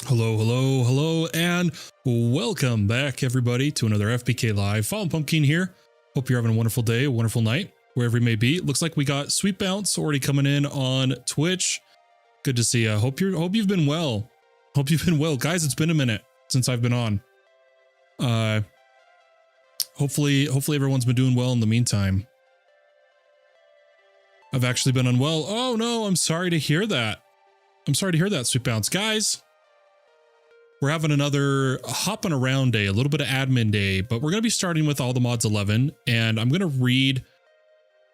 Hello, hello, hello, and welcome back, everybody, to another FPK Live. Fallen Pumpkin here. Hope you're having a wonderful day, a wonderful night, wherever you may be. Looks like we got Sweet Bounce already coming in on Twitch. Good to see you. Hope you've been well. Hope you've been well, guys. It's been a minute since I've been on. Hopefully everyone's been doing well in the meantime. I've actually been unwell. Oh no, I'm sorry to hear that. I'm sorry to hear that, Sweet Bounce, guys. We're having another hopping around day, a little bit of admin day, but we're going to be starting with all the mods 11, and I'm going to read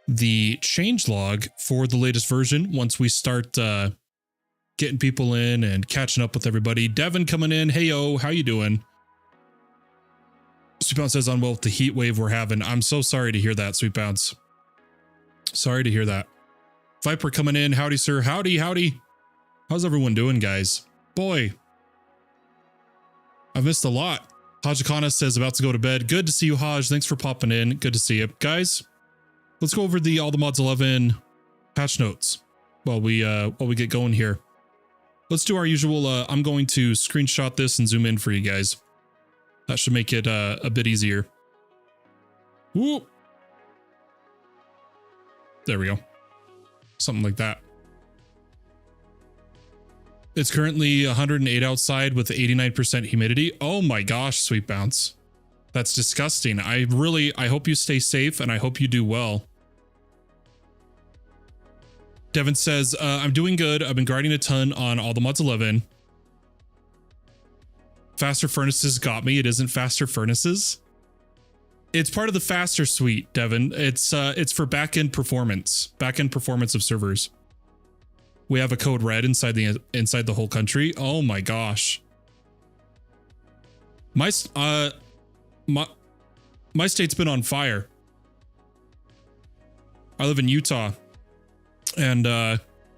the changelog for the latest version once we start getting people in and catching up with everybody. Devin coming in. Hey, yo, how you doing? Sweet Bounce says unwell with the heat wave we're having. I'm so sorry to hear that, Sweet Bounce. Sorry to hear that. Viper coming in. Howdy, sir. Howdy, howdy. How's everyone doing, guys? Boy, I've missed a lot. Hajakana says about to go to bed. Good to see you, Haj. Thanks for popping in. Good to see you. Guys, let's go over the all the mods 11 patch notes while we get going here. Let's do our usual. I'm going to screenshot this and zoom in for you guys. That should make it a bit easier. Whoop. There we go. Something like that. It's currently 108 outside with 89% humidity. Oh my gosh, Sweet Bounce. That's disgusting. I hope you stay safe and I hope you do well. Devin says, I'm doing good. I've been grinding a ton on all the mods 11. Faster Furnaces got me. It isn't Faster Furnaces. It's part of the Faster suite, Devin. It's for backend performance of servers. We have a code red inside the whole country. Oh my gosh. My state's been on fire. I live in Utah, and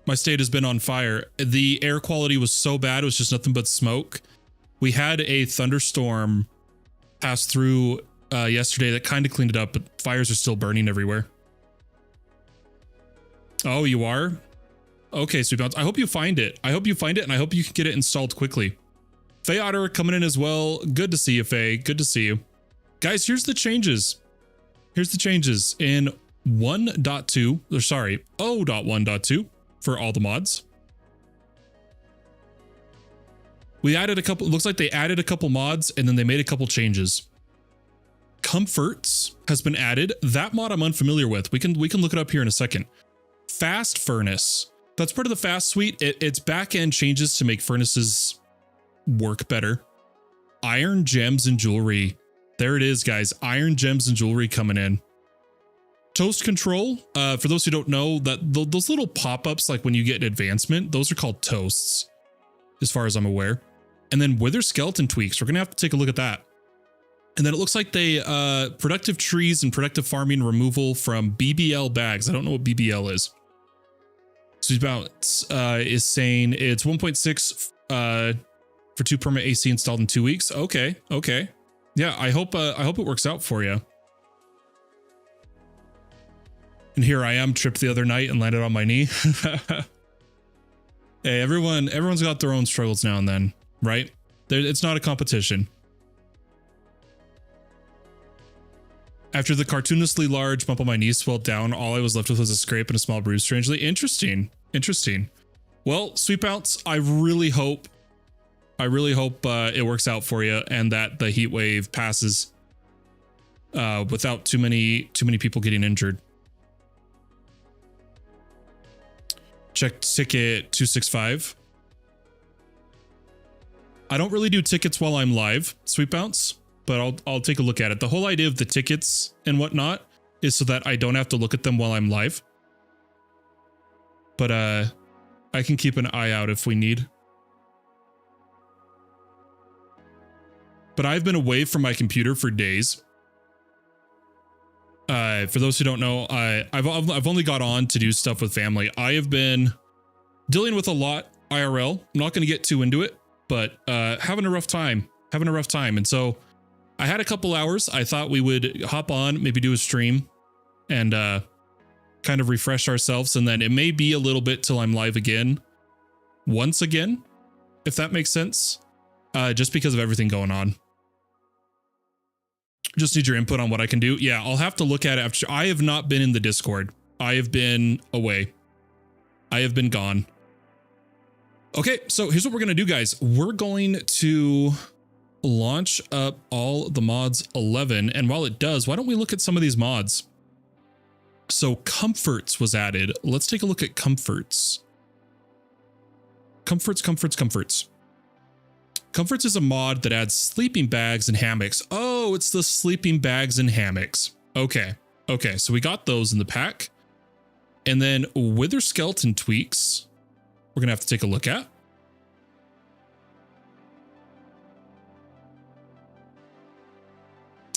my state has been on fire. The air quality was so bad, it was just nothing but smoke. We had a thunderstorm pass through yesterday that kind of cleaned it up, but fires are still burning everywhere. Oh, you are? Okay, Sweet Bounce. I hope you find it. I hope you find it, and I hope you can get it installed quickly. Faye Otter coming in as well. Good to see you, Faye. Good to see you. Guys, here's the changes. Here's the changes in 1.2, or sorry, 0.1.2 for all the mods. We added a couple, looks like they added a couple mods, and then they made a couple changes. Comforts has been added. That mod I'm unfamiliar with. We can look it up here in a second. Fast Furnace. That's part of the Fast suite. It's back-end changes to make furnaces work better. Iron Gems and Jewelry. There it is, guys. Iron Gems and Jewelry coming in. Toast Control. For those who don't know, those little pop-ups, like when you get an advancement, those are called toasts, as far as I'm aware. And then Wither Skeleton tweaks. We're going to have to take a look at that. And then it looks like they, productive trees and productive farming removal from BBL bags. I don't know what BBL is. Sweet Bounce is saying it's 1.6 for 2 permanent AC installed in 2 weeks. Okay, okay. Yeah, I hope it works out for you. And here I am, tripped the other night and landed on my knee. Hey, everyone's got their own struggles now and then, right? It's not a competition. After the cartoonishly large bump on my knee swelled down, all I was left with was a scrape and a small bruise, strangely. Interesting. Interesting. Well, Sweet Bounce, I really hope it works out for you and that the heat wave passes without too many people getting injured. Check ticket 265. I don't really do tickets while I'm live, Sweet Bounce, but I'll take a look at it. The whole idea of the tickets and whatnot is so that I don't have to look at them while I'm live. But I can keep an eye out if we need. But I've been away from my computer for days. For those who don't know, I've only got on to do stuff with family. I have been dealing with a lot IRL. I'm not going to get too into it, but having a rough time. And so I had a couple hours. I thought we would hop on, maybe do a stream and kind of refresh ourselves. And then it may be a little bit till I'm live again. Once again, if that makes sense. just because of everything going on. Just need your input on what I can do. Yeah, I'll have to look at it after. I have not been in the Discord. I have been away. I have been gone. Okay, so here's what we're going to do, guys. We're going to launch up all the mods 11. And while it does, why don't we look at some of these mods? So comforts was added. Let's take a look at comforts. Comforts. Comforts is a mod that adds sleeping bags and hammocks. Oh, it's the sleeping bags and hammocks. Okay. Okay, so we got those in the pack. And then wither skeleton tweaks, we're going to have to take a look at.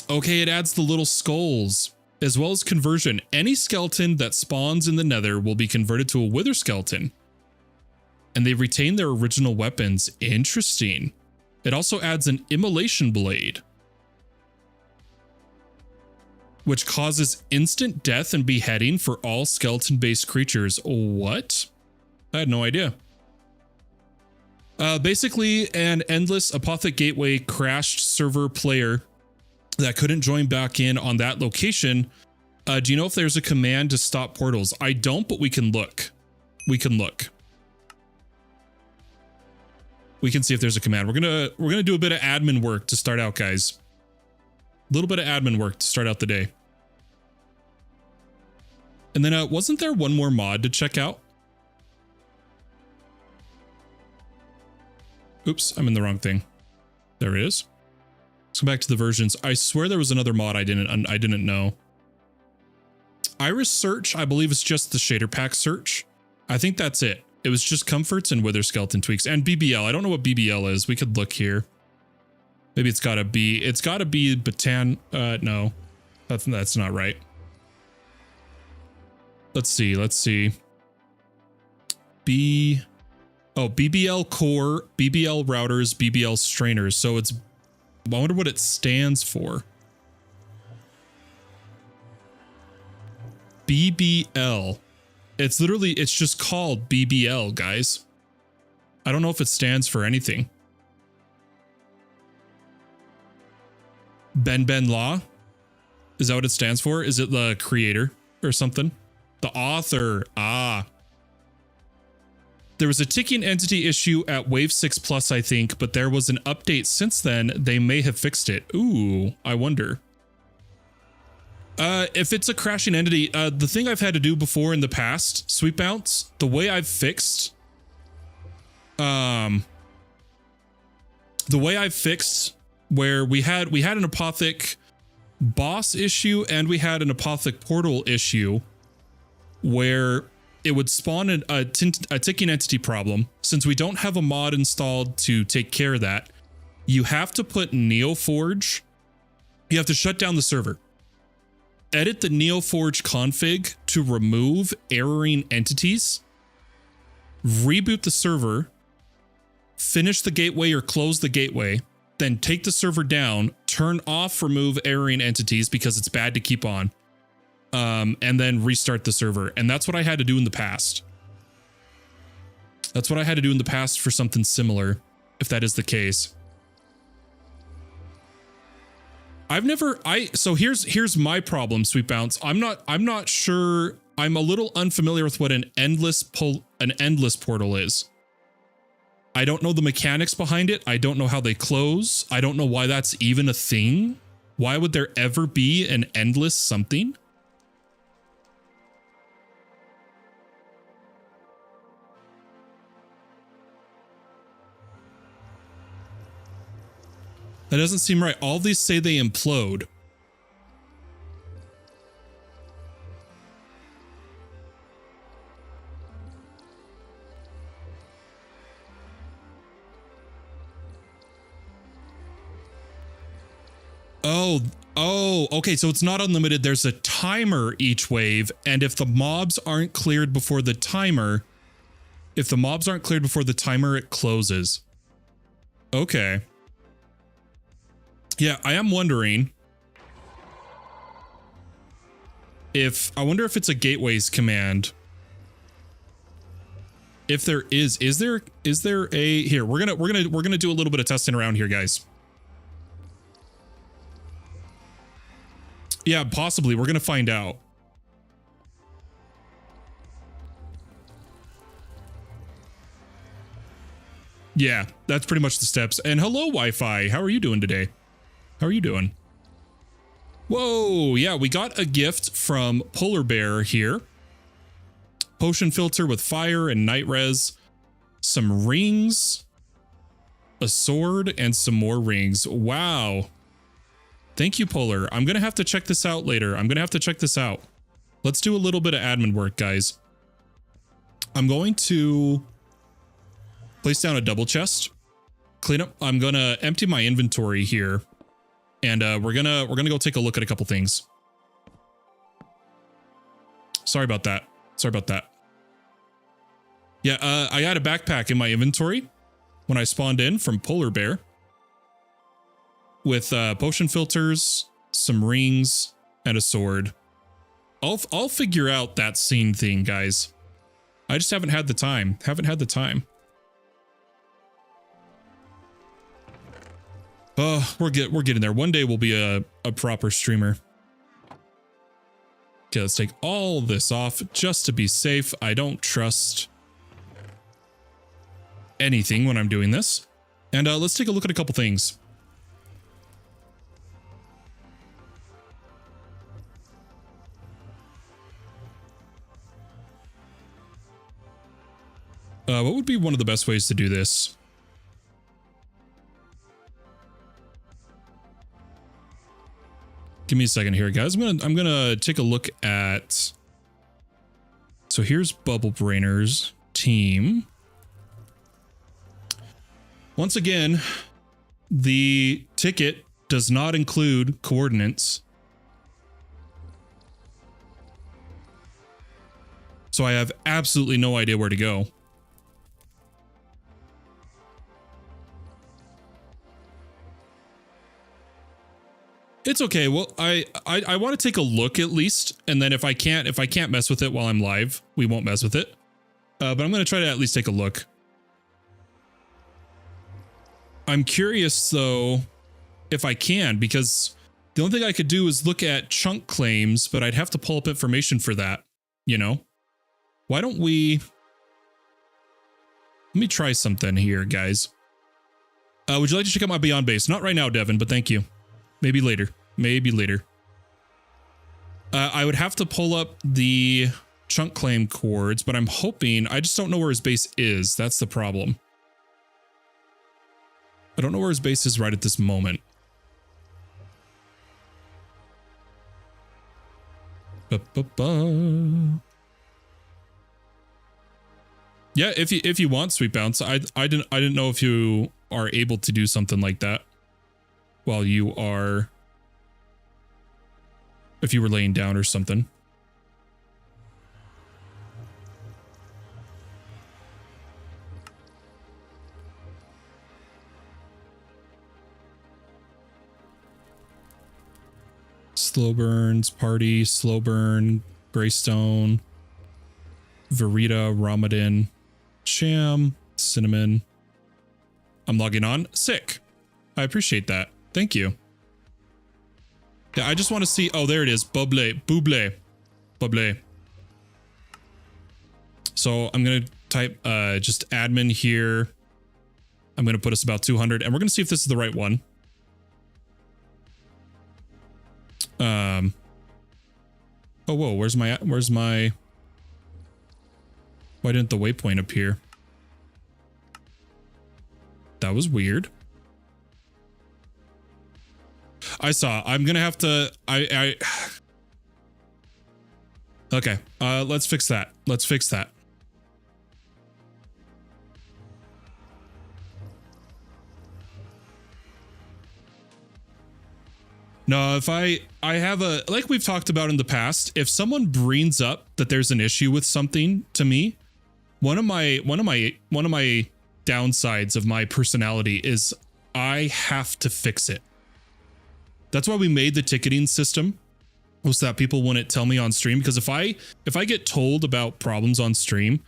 Okay, it adds the little skulls, as well as conversion. Any skeleton that spawns in the nether will be converted to a wither skeleton. And they retain their original weapons. Interesting. It also adds an immolation blade, which causes instant death and beheading for all skeleton-based creatures. What? I had no idea. Basically, an endless Apothec Gateway crashed server player that couldn't join back in on that location. Do you know if there's a command to stop portals? I don't, but we can look. We can look. We can see if there's a command. We're gonna do a bit of admin work to start out, guys. A little bit of admin work to start out the day. And then wasn't there one more mod to check out? Oops, I'm in the wrong thing. There it is. Let's go back to the versions. I swear there was another mod I didn't know. Iris search, I believe it's just the shader pack search. I think that's it. It was just comforts and wither skeleton tweaks and BBL. I don't know what BBL is. We could look here. Maybe it's gotta be Batan. No, that's not right. Let's see. BBL core, BBL routers, BBL strainers. So it's, I wonder what it stands for. BBL. It's literally, it's just called BBL, guys. I don't know if it stands for anything. Ben Law? Is that what it stands for? Is it the creator or something? The author. Ah. There was a ticking entity issue at Wave 6 Plus, I think, but there was an update since then. They may have fixed it. Ooh, I wonder. If it's a crashing entity, the thing I've had to do before in the past, sweep bounce, the way I've fixed, where we had an Apothec boss issue and we had an Apothec portal issue where it would spawn a ticking entity problem. Since we don't have a mod installed to take care of that, you have to put Neoforge. You have to shut down the server. Edit the Neoforge config to remove erroring entities, reboot the server, finish the gateway or close the gateway, then take the server down, turn off remove erroring entities because it's bad to keep on, and then restart the server. And that's what I had to do in the past. That's what I had to do in the past for something similar, if that is the case. So here's my problem, Sweet Bounce. I'm not sure. I'm a little unfamiliar with what an endless portal is. I don't know the mechanics behind it. I don't know how they close. I don't know why that's even a thing. Why would there ever be an endless something? That doesn't seem right. All these say they implode. Oh, okay. So it's not unlimited. There's a timer each wave. And if the mobs aren't cleared before the timer, it closes. Okay. Yeah, I am wondering I wonder if it's a gateways command. If there is there a here, we're gonna do a little bit of testing around here, guys. Yeah, possibly. We're gonna find out. Yeah, that's pretty much the steps. And hello, Wi-Fi. How are you doing today? How are you doing? Whoa, yeah, we got a gift from Polar Bear here. Potion filter with fire and night res. Some rings. A sword and some more rings. Wow. Thank you, Polar. I'm going to have to check this out later. I'm going to have to check this out. Let's do a little bit of admin work, guys. I'm going to place down a double chest. Clean up. I'm going to empty my inventory here. And we're gonna go take a look at a couple things. Sorry about that. Sorry about that. Yeah, I had a backpack in my inventory when I spawned in from Polar Bear with potion filters, some rings, and a sword. I'll figure out that scene thing, guys. I just haven't had the time. We're getting there. One day we'll be a proper streamer. Okay, let's take all this off just to be safe. I don't trust anything when I'm doing this. And let's take a look at a couple things. What would be one of the best ways to do this? Give me a second here, guys. I'm gonna take a look at. So here's Bubble Brainer's team. Once again, the ticket does not include coordinates. So I have absolutely no idea where to go. It's okay. Well, I want to take a look at least, and then if I can't mess with it while I'm live, we won't mess with it. But I'm going to try to at least take a look. I'm curious though if I can, because the only thing I could do is look at chunk claims, but I'd have to pull up information for that, you know? Why don't we let me try something here, guys. Would you like to check out my Beyond base? Not right now, Devin, but thank you. Maybe later. Maybe later. I would have to pull up the chunk claim chords, but I'm hoping, I just don't know where his base is. That's the problem. I don't know where his base is right at this moment. Yeah, if you want Sweet Bounce, I didn't know if you are able to do something like that while you are, if you were laying down or something. Slow burns, party, slow burn, Greystone, Verita, Ramadan, Sham, Cinnamon. I'm logging on. Sick. I appreciate that. Thank you. Yeah, I just want to see. Oh, there it is. Buble. So I'm going to type just admin here. I'm going to put us about 200 and we're going to see if this is the right one. Oh, whoa. Where's my, why didn't the waypoint appear? That was weird. I saw. I'm gonna have to. Okay. Let's fix that. Let's fix that. No, if I have a, like we've talked about in the past, if someone brings up that there's an issue with something to me, one of my downsides of my personality is I have to fix it. That's why we made the ticketing system, was that people wouldn't tell me on stream, because if I get told about problems on stream,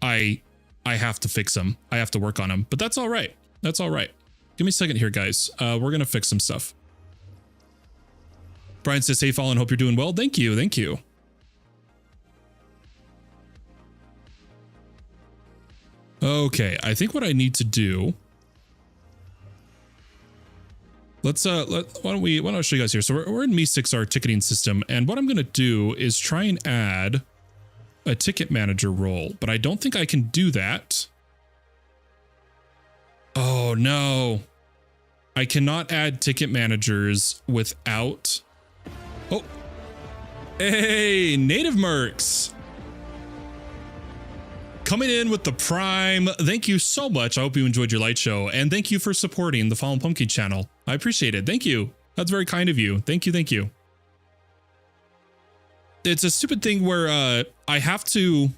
I I have to fix them. I have to work on them, but that's all right. That's all right. Give me a second here, guys. We're going to fix some stuff. Brian says, hey, Fallen, hope you're doing well. Thank you. Thank you. Okay, I think what I need to do. Let's why don't I show you guys here? So we're in Me6, our ticketing system, and what I'm going to do is try and add a ticket manager role, but I don't think I can do that. Oh no. I cannot add ticket managers without. Oh. Hey, Native Mercs. Coming in with the Prime. Thank you so much. I hope you enjoyed your light show, and thank you for supporting the Fallen Pumpkin channel. I appreciate it. Thank you. That's very kind of you. Thank you. Thank you. It's a stupid thing where I have to,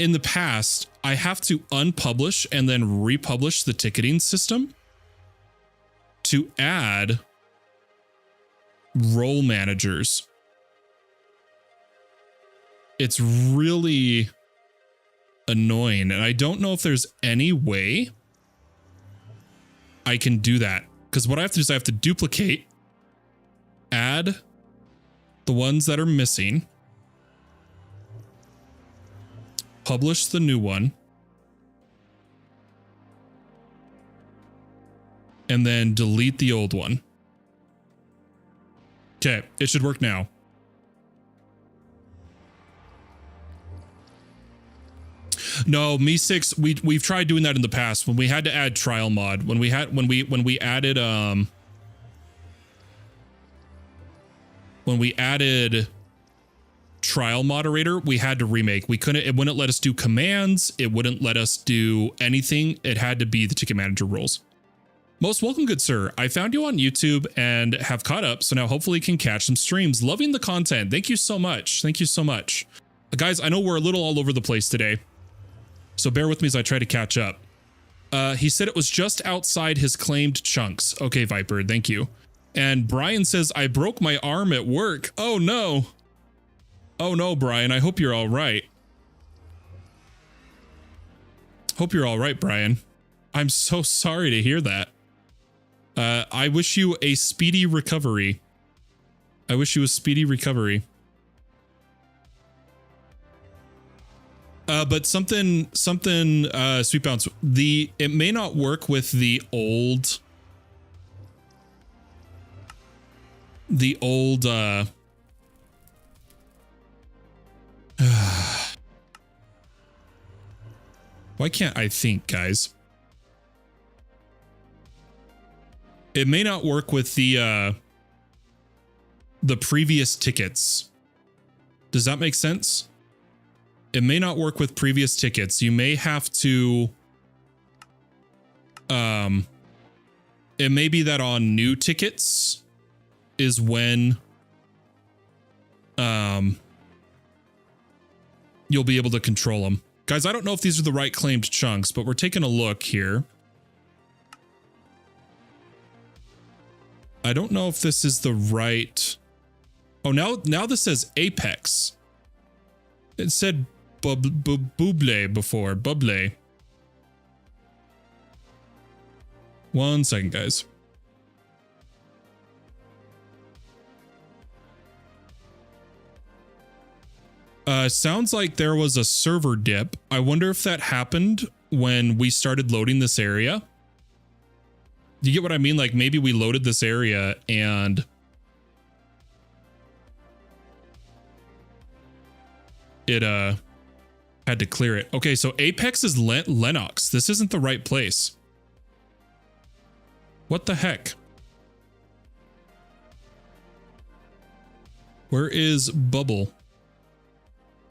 in the past, I have to unpublish and then republish the ticketing system to add role managers. It's really annoying, and I don't know if there's any way I can do that, because what I have to do is I have to duplicate, add the ones that are missing, publish the new one, and then delete the old one. Okay, it should work now. No, Me6, we've tried doing that in the past when we had to add trial mod, when we added trial moderator, we had to remake. It wouldn't let us do commands, it wouldn't let us do anything. It had to be the ticket manager roles. Most welcome, good sir. I found you on YouTube and have caught up, so now hopefully can catch some streams. Loving the content. Thank you so much. Thank you so much. Guys, I know we're a little all over the place today, so bear with me as I try to catch up. He said it was just outside his claimed chunks. Okay, Viper, thank you. And Brian says, I broke my arm at work. Oh no. Oh no, Brian, I hope you're all right. Hope you're all right, Brian. I'm so sorry to hear that. I wish you a speedy recovery. I wish you a speedy recovery. But something, Sweet Bounce, it may not work with the old, why can't I think, guys? It may not work with the previous tickets. Does that make sense? It may not work with previous tickets. You may have to, it may be that on new tickets is when, you'll be able to control them. Guys, I don't know if these are the right claimed chunks, but we're taking a look here. I don't know if this is the right. Oh, now this says Apex. It said Buble before. Buble. One second, guys. Sounds like there was a server dip. I wonder if that happened when we started loading this area. Do you get what I mean? Like maybe we loaded this area and it had to clear it. Okay, so Apex is Lennox. This isn't the right place. What the heck? Where is Bubble?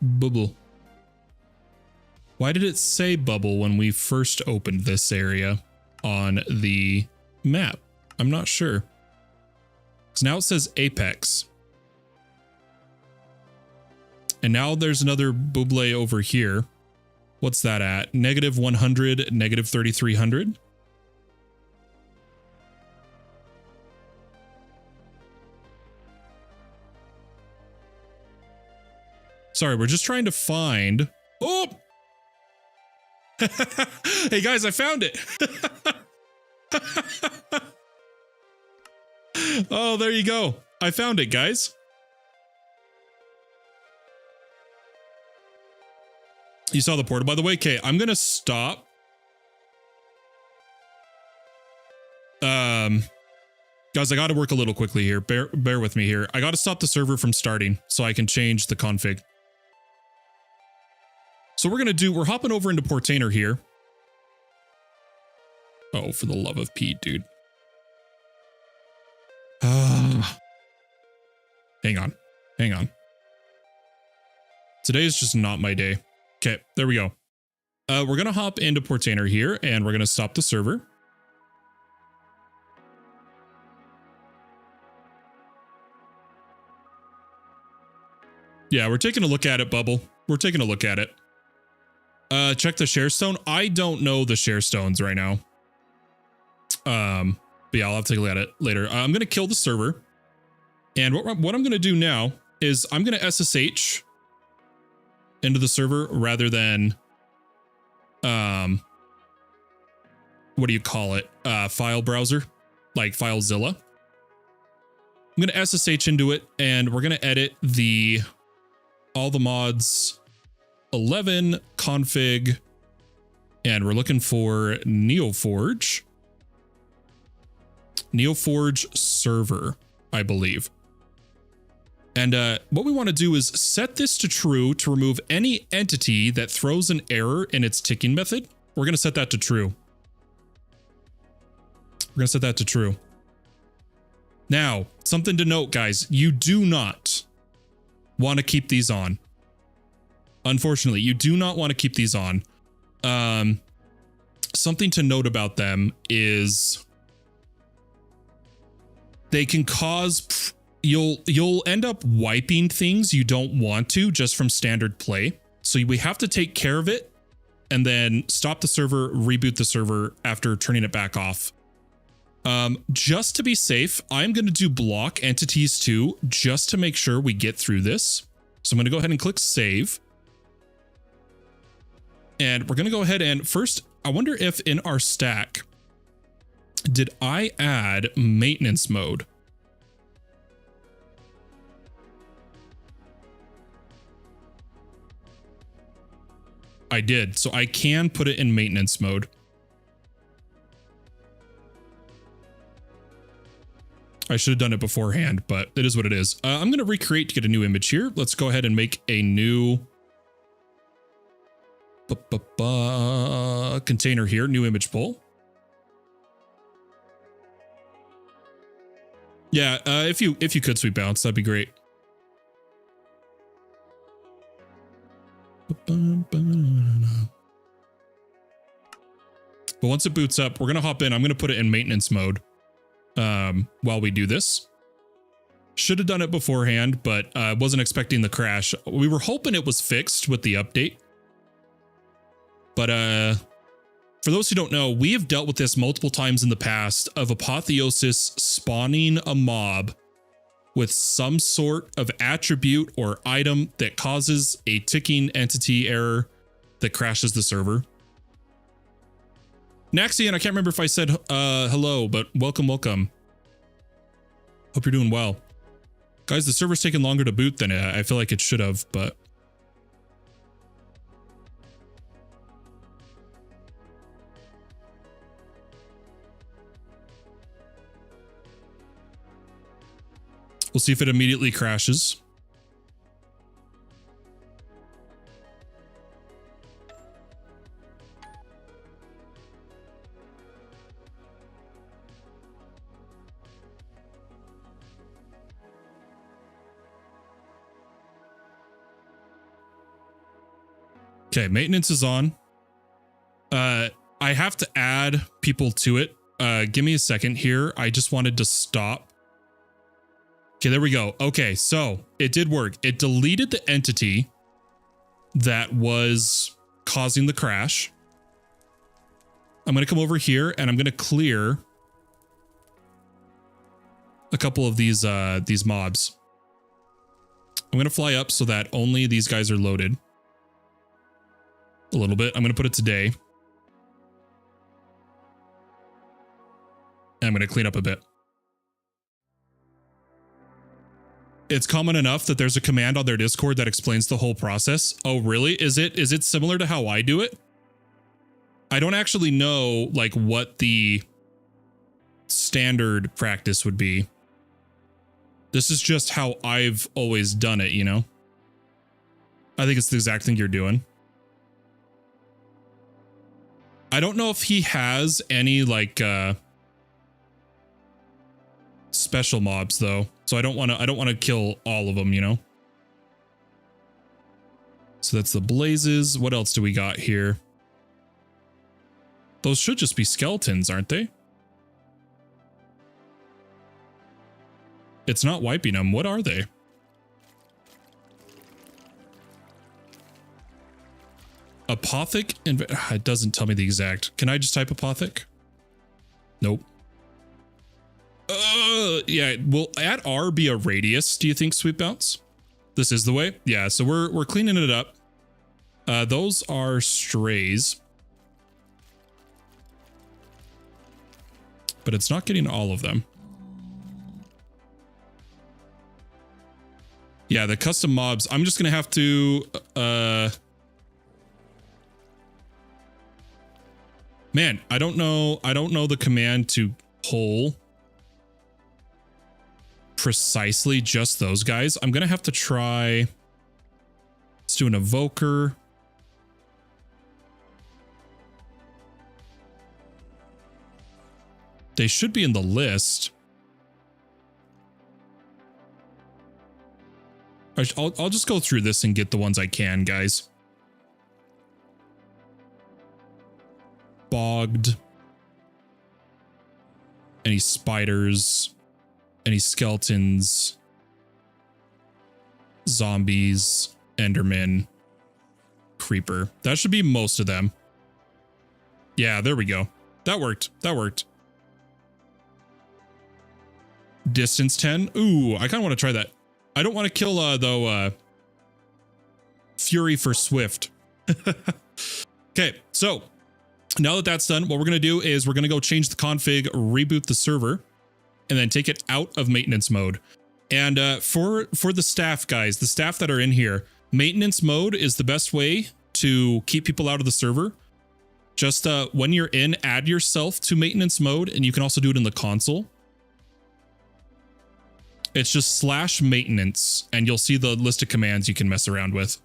Bubble. Why did it say Bubble when we first opened this area on the map? I'm not sure. So now it says Apex. And now there's another Buble over here. What's that at? Negative 100, negative 3,300. Sorry, we're just trying to find Oh! Hey guys, I found it. Oh, there you go. I found it, guys. You saw the portal, by the way. Okay, I'm gonna stop. Guys, I gotta work a little quickly here. Bear with me here. I gotta stop the server from starting so I can change the config. So we're hopping over into Portainer here. Oh, for the love of Pete, dude. Hang on. Today is just not my day. Okay, there we go. We're gonna hop into Portainer here and we're gonna stop the server. Yeah, we're taking a look at it, Bubble. We're taking a look at it. Check the share stone. I don't know the share stones right now. But yeah, I'll have to take a look at it later. I'm going to kill the server. And what I'm going to do now is I'm going to SSH into the server rather than, what do you call it? File browser, like FileZilla. I'm going to SSH into it and we're going to edit all the mods 11 config, and we're looking for Neoforge server, I believe. And what we want to do is set this to true to remove any entity that throws an error in its ticking method. We're going to set that to true. Now, something to note, guys, you do not want to keep these on. Unfortunately, you do not want to keep these on. Something to note about them is they can cause, you'll end up wiping things you don't want to just from standard play. So we have to take care of it and then stop the server, reboot the server after turning it back off. Just to be safe, I'm going to do block entities too, just to make sure we get through this. So I'm going to go ahead and click save. And we're going to go ahead and first, I wonder if in our stack, did I add maintenance mode? I did. So I can put it in maintenance mode. I should have done it beforehand, but it is what it is. I'm going to recreate to get a new image here. Let's go ahead and make a new container here, new image pool. Yeah, if you could sweep bounce, that'd be great. But once it boots up, we're going to hop in. I'm going to put it in maintenance mode. While we do this. Should have done it beforehand, but I wasn't expecting the crash. We were hoping it was fixed with the update. But for those who don't know, we have dealt with this multiple times in the past of Apotheosis spawning a mob with some sort of attribute or item that causes a ticking entity error that crashes the server. Naxian, I can't remember if I said hello, but welcome. Hope you're doing well. Guys, the server's taking longer to boot than I feel like it should have, but... we'll see if it immediately crashes. Okay, maintenance is on. I have to add people to it. Give me a second here. I just wanted to stop. Okay, there we go. Okay, so it did work. It deleted the entity that was causing the crash. I'm going to come over here and I'm going to clear a couple of these mobs. I'm going to fly up so that only these guys are loaded. a little bit. I'm going to put it today. And I'm going to clean up a bit. It's common enough that there's a command on their Discord that explains the whole process. Oh, really? Is it similar to how I do it? I don't actually know like what the standard practice would be. This is just how I've always done it, you know? I think it's the exact thing you're doing. I don't know if he has any like special mobs though. So I don't want to kill all of them, you know? So that's the blazes. What else do we got here? Those should just be skeletons, aren't they? It's not wiping them. What are they? Apothic? It doesn't tell me the exact. Can I just type apothic? Nope. Yeah, will at R be a radius, do you think, Sweet Bounce? This is the way? Yeah, so we're cleaning it up. Those are strays. But it's not getting all of them. Yeah, the custom mobs, I'm just gonna have to man, I don't know the command to pull precisely just those guys. I'm gonna have to try. Let's do an evoker. They should be in the list. I'll just go through this and get the ones I can, guys. Bogged. Any spiders? Any skeletons? Zombies? Enderman? Creeper. That should be most of them. Yeah, there we go. That worked. That worked. Distance 10. Ooh, I kind of want to try that. I don't want to kill, though, Fury for Swift. Okay, so now that that's done, what we're going to do is we're going to go change the config, reboot the server, and then take it out of maintenance mode. And for the staff, guys, the staff that are in here, maintenance mode is the best way to keep people out of the server. Just when you're in, add yourself to maintenance mode, and you can also do it in the console. It's just /maintenance, and you'll see the list of commands you can mess around with.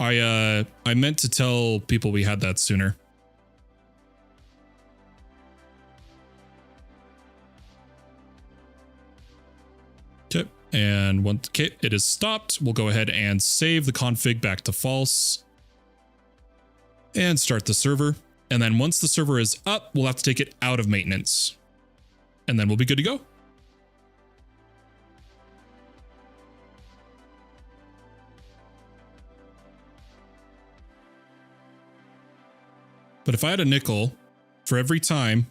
I meant to tell people we had that sooner. Okay, and it is stopped. We'll go ahead and save the config back to false. And start the server. And then once the server is up, we'll have to take it out of maintenance. And then we'll be good to go. But if I had a nickel for every time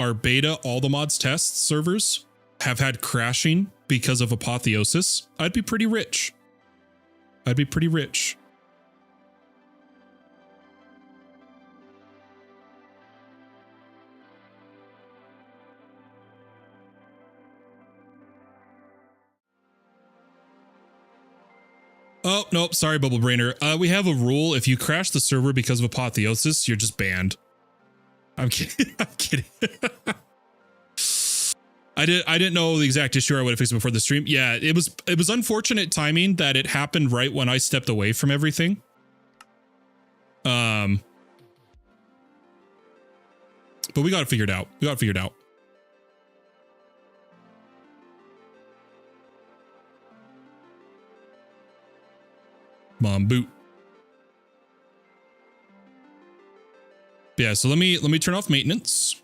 our beta all the mods tests servers have had crashing because of apotheosis, I'd be pretty rich. I'd be pretty rich. Oh, nope. Sorry, Bubble Brainer. We have a rule. If you crash the server because of apotheosis, you're just banned. I'm kidding. I'm kidding. I didn't know the exact issue. I would have fixed it before the stream. Yeah, it was unfortunate timing that it happened right when I stepped away from everything. But we got it figured out. We got it figured out. Mom boot. Yeah, so let me turn off maintenance.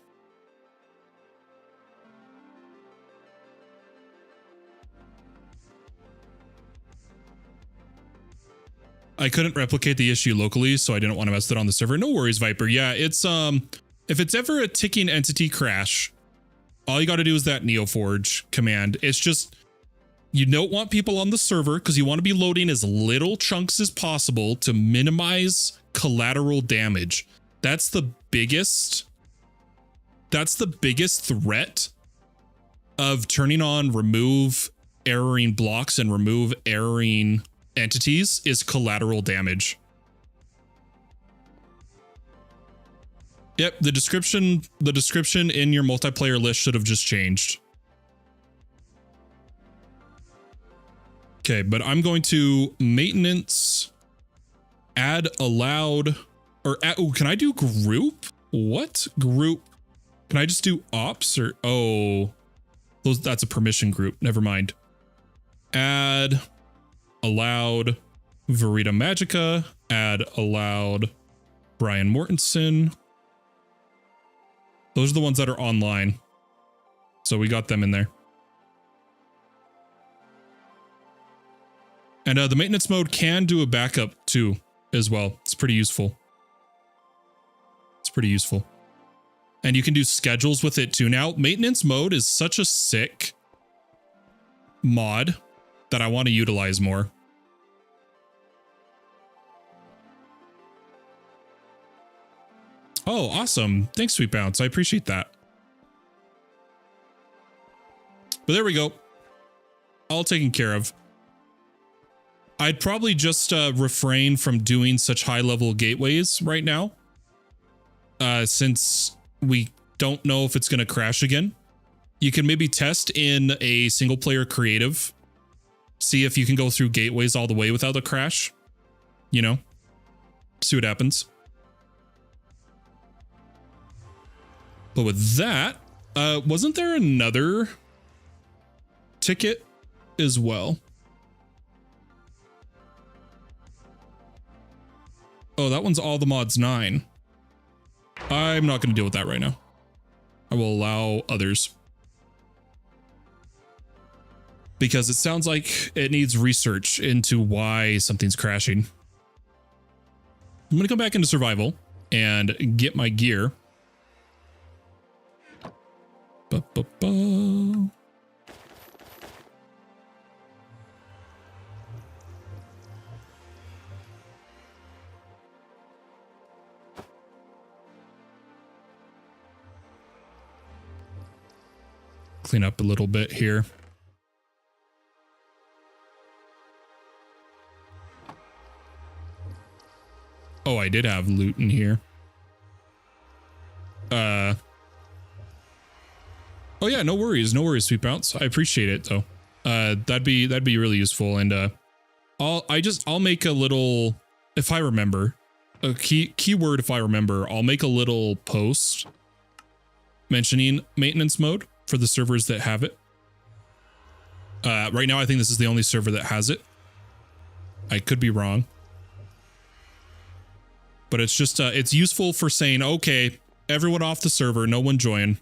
I couldn't replicate the issue locally, so I didn't want to mess it on the server. No worries, Viper. Yeah, it's if it's ever a ticking entity crash, all you got to do is that Neoforge command. It's just You don't want people on the server because you want to be loading as little chunks as possible to minimize collateral damage. That's the biggest threat of turning on remove erroring blocks and remove erroring entities is collateral damage. Yep, the description in your multiplayer list should have just changed. Okay, but I'm going to maintenance, add allowed, or add, oh, can I do group? What group? Can I just do ops or, oh, that's a permission group. Never mind. Add allowed Verita Magica, add allowed Brian Mortensen. Those are the ones that are online. So we got them in there. And the maintenance mode can do a backup too, as well. It's pretty useful. It's pretty useful. And you can do schedules with it too. Now, maintenance mode is such a sick mod that I want to utilize more. Oh, awesome. Thanks, Sweet Bounce. I appreciate that. But there we go. All taken care of. I'd probably just refrain from doing such high-level gateways right now. Since we don't know if it's going to crash again. You can maybe test in a single-player creative. See if you can go through gateways all the way without a crash. You know? See what happens. But with that, wasn't there another ticket as well? Oh, that one's all the mods 9. I'm not going to deal with that right now. I will allow others. Because it sounds like it needs research into why something's crashing. I'm going to come back into survival and get my gear. Ba-ba-ba. Clean up a little bit here. Oh, I did have loot in here. Oh yeah, no worries, Sweet Bounce. I appreciate it though. That'd be really useful. And I'll make a little, if I remember, a keyword if I remember, I'll make a little post mentioning maintenance mode for the servers that have it. Right now, I think this is the only server that has it. I could be wrong. But it's just, it's useful for saying, okay, everyone off the server, no one join.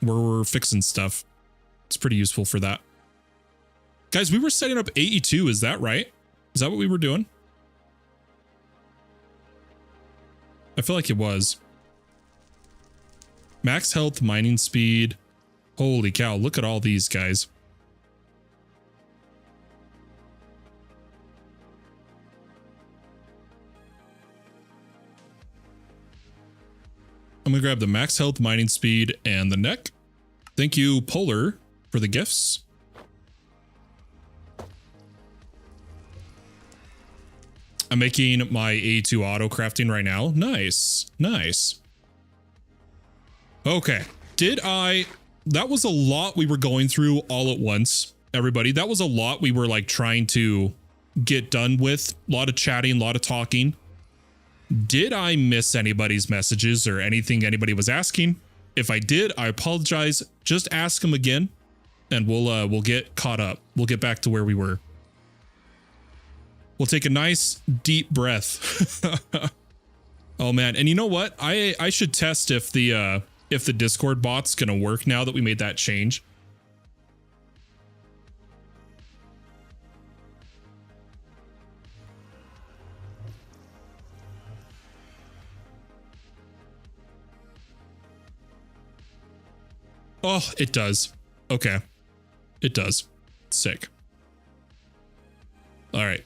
We're fixing stuff. It's pretty useful for that. Guys, we were setting up AE2, is that right? Is that what we were doing? I feel like it was. Max health, mining speed. Holy cow, look at all these guys. I'm gonna grab the max health, mining speed, and the neck. Thank you, Polar, for the gifts. I'm making my A2 auto crafting right now. Nice, nice. Okay, that was a lot we were going through all at once, everybody. That was a lot we were like trying to get done with. A lot of chatting, a lot of talking. Did I miss anybody's messages or anything anybody was asking? If I did, I apologize. Just ask them again and we'll get caught up. We'll get back to where we were. We'll take a nice deep breath. Oh man, and you know what? I should test if the Discord bot's gonna work now that we made that change. Oh, it does. Okay. It does. Sick. All right.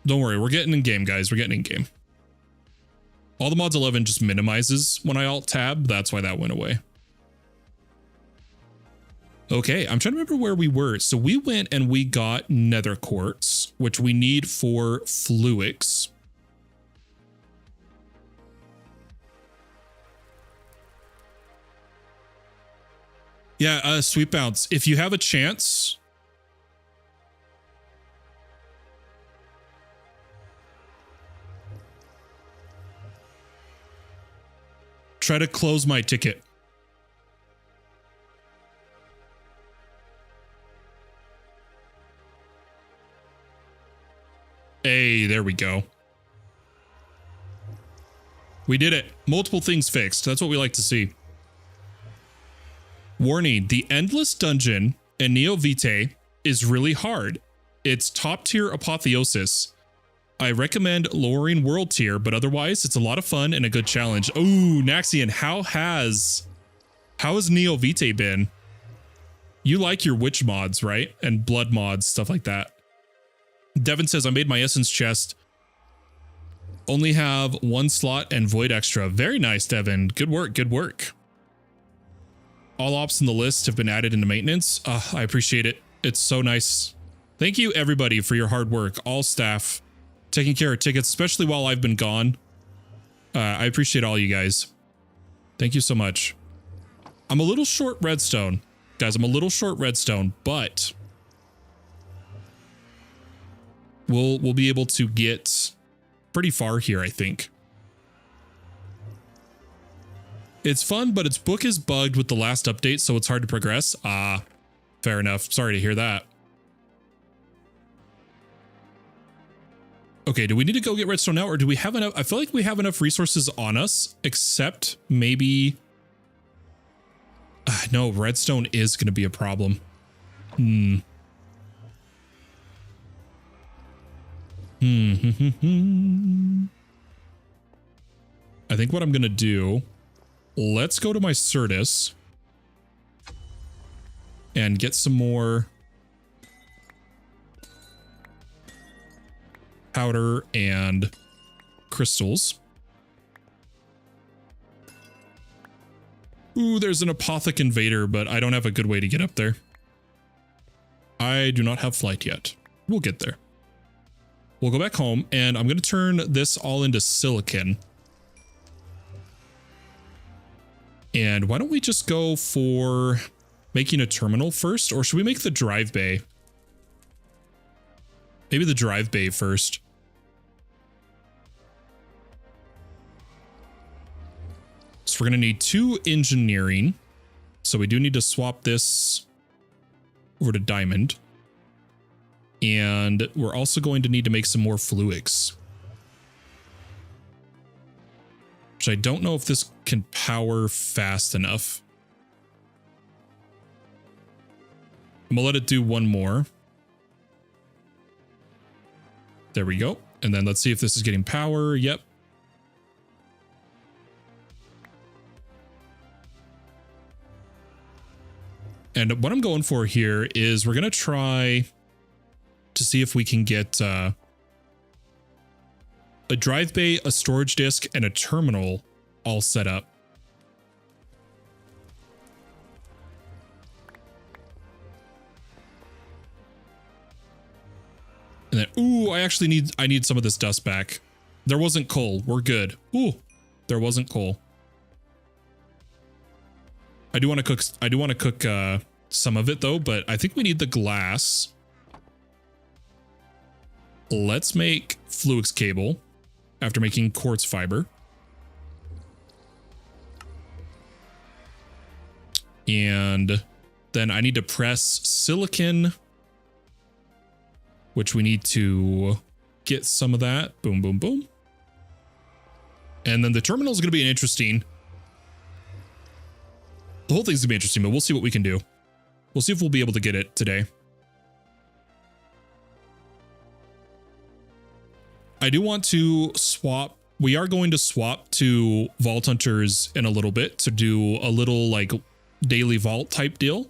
Don't worry. We're getting in game, guys. We're getting in game. All the mods 11 just minimizes when I alt tab. That's why that went away. Okay, I'm trying to remember where we were. So we went and we got nether quartz, which we need for fluix. Yeah, sweet bounce. If you have a chance, try to close my ticket. Hey, there we go. We did it. Multiple things fixed. That's what we like to see. Warning, the endless dungeon in Neo Vitae is really hard. It's top tier apotheosis. I recommend lowering world tier, but otherwise it's a lot of fun and a good challenge. Ooh, Naxian, how has Neo Vitae been? You like your witch mods, right? And blood mods, stuff like that. Devin says, I made my essence chest. Only have 1 slot and void extra. Very nice, Devin. Good work, good work. All ops in the list have been added into maintenance. I appreciate it. It's so nice. Thank you, everybody, for your hard work. All staff taking care of tickets, especially while I've been gone. I appreciate all you guys. Thank you so much. I'm a little short redstone. Guys, I'm a little short redstone, but we'll be able to get pretty far here, I think. It's fun, but its book is bugged with the last update, so it's hard to progress. Ah, fair enough. Sorry to hear that. Okay, do we need to go get redstone now, or do we have enough? I feel like we have enough resources on us, except maybe... no, redstone is going to be a problem. I think what I'm going to do, let's go to my Certus and get some more powder and crystals. Ooh, there's an Apothec Invader, but I don't have a good way to get up there. I do not have flight yet. We'll get there. We'll go back home, and I'm going to turn this all into silicon. And why don't we just go for making a terminal first, or should we make the drive bay? Maybe the drive bay first. So we're going to need 2 engineering. So we do need to swap this over to diamond. And we're also going to need to make some more fluix. Which I don't know if this can power fast enough. I'm going to let it do 1 more. There we go. And then let's see if this is getting power. Yep. And what I'm going for here is we're going to try to see if we can get a drive bay, a storage disk, and a terminal all set up. And then, ooh, I need some of this dust back. There wasn't coal. We're good. Ooh, there wasn't coal. I do want to cook some of it though, but I think we need the glass. Let's make fluix cable after making quartz fiber. And then I need to press silicon, which we need to get some of that. Boom, boom, boom. And then the terminal is going to be interesting. The whole thing's going to be interesting, but we'll see what we can do. We'll see if we'll be able to get it today. I do want to swap. We are going to swap to Vault Hunters in a little bit to do a little like daily vault type deal.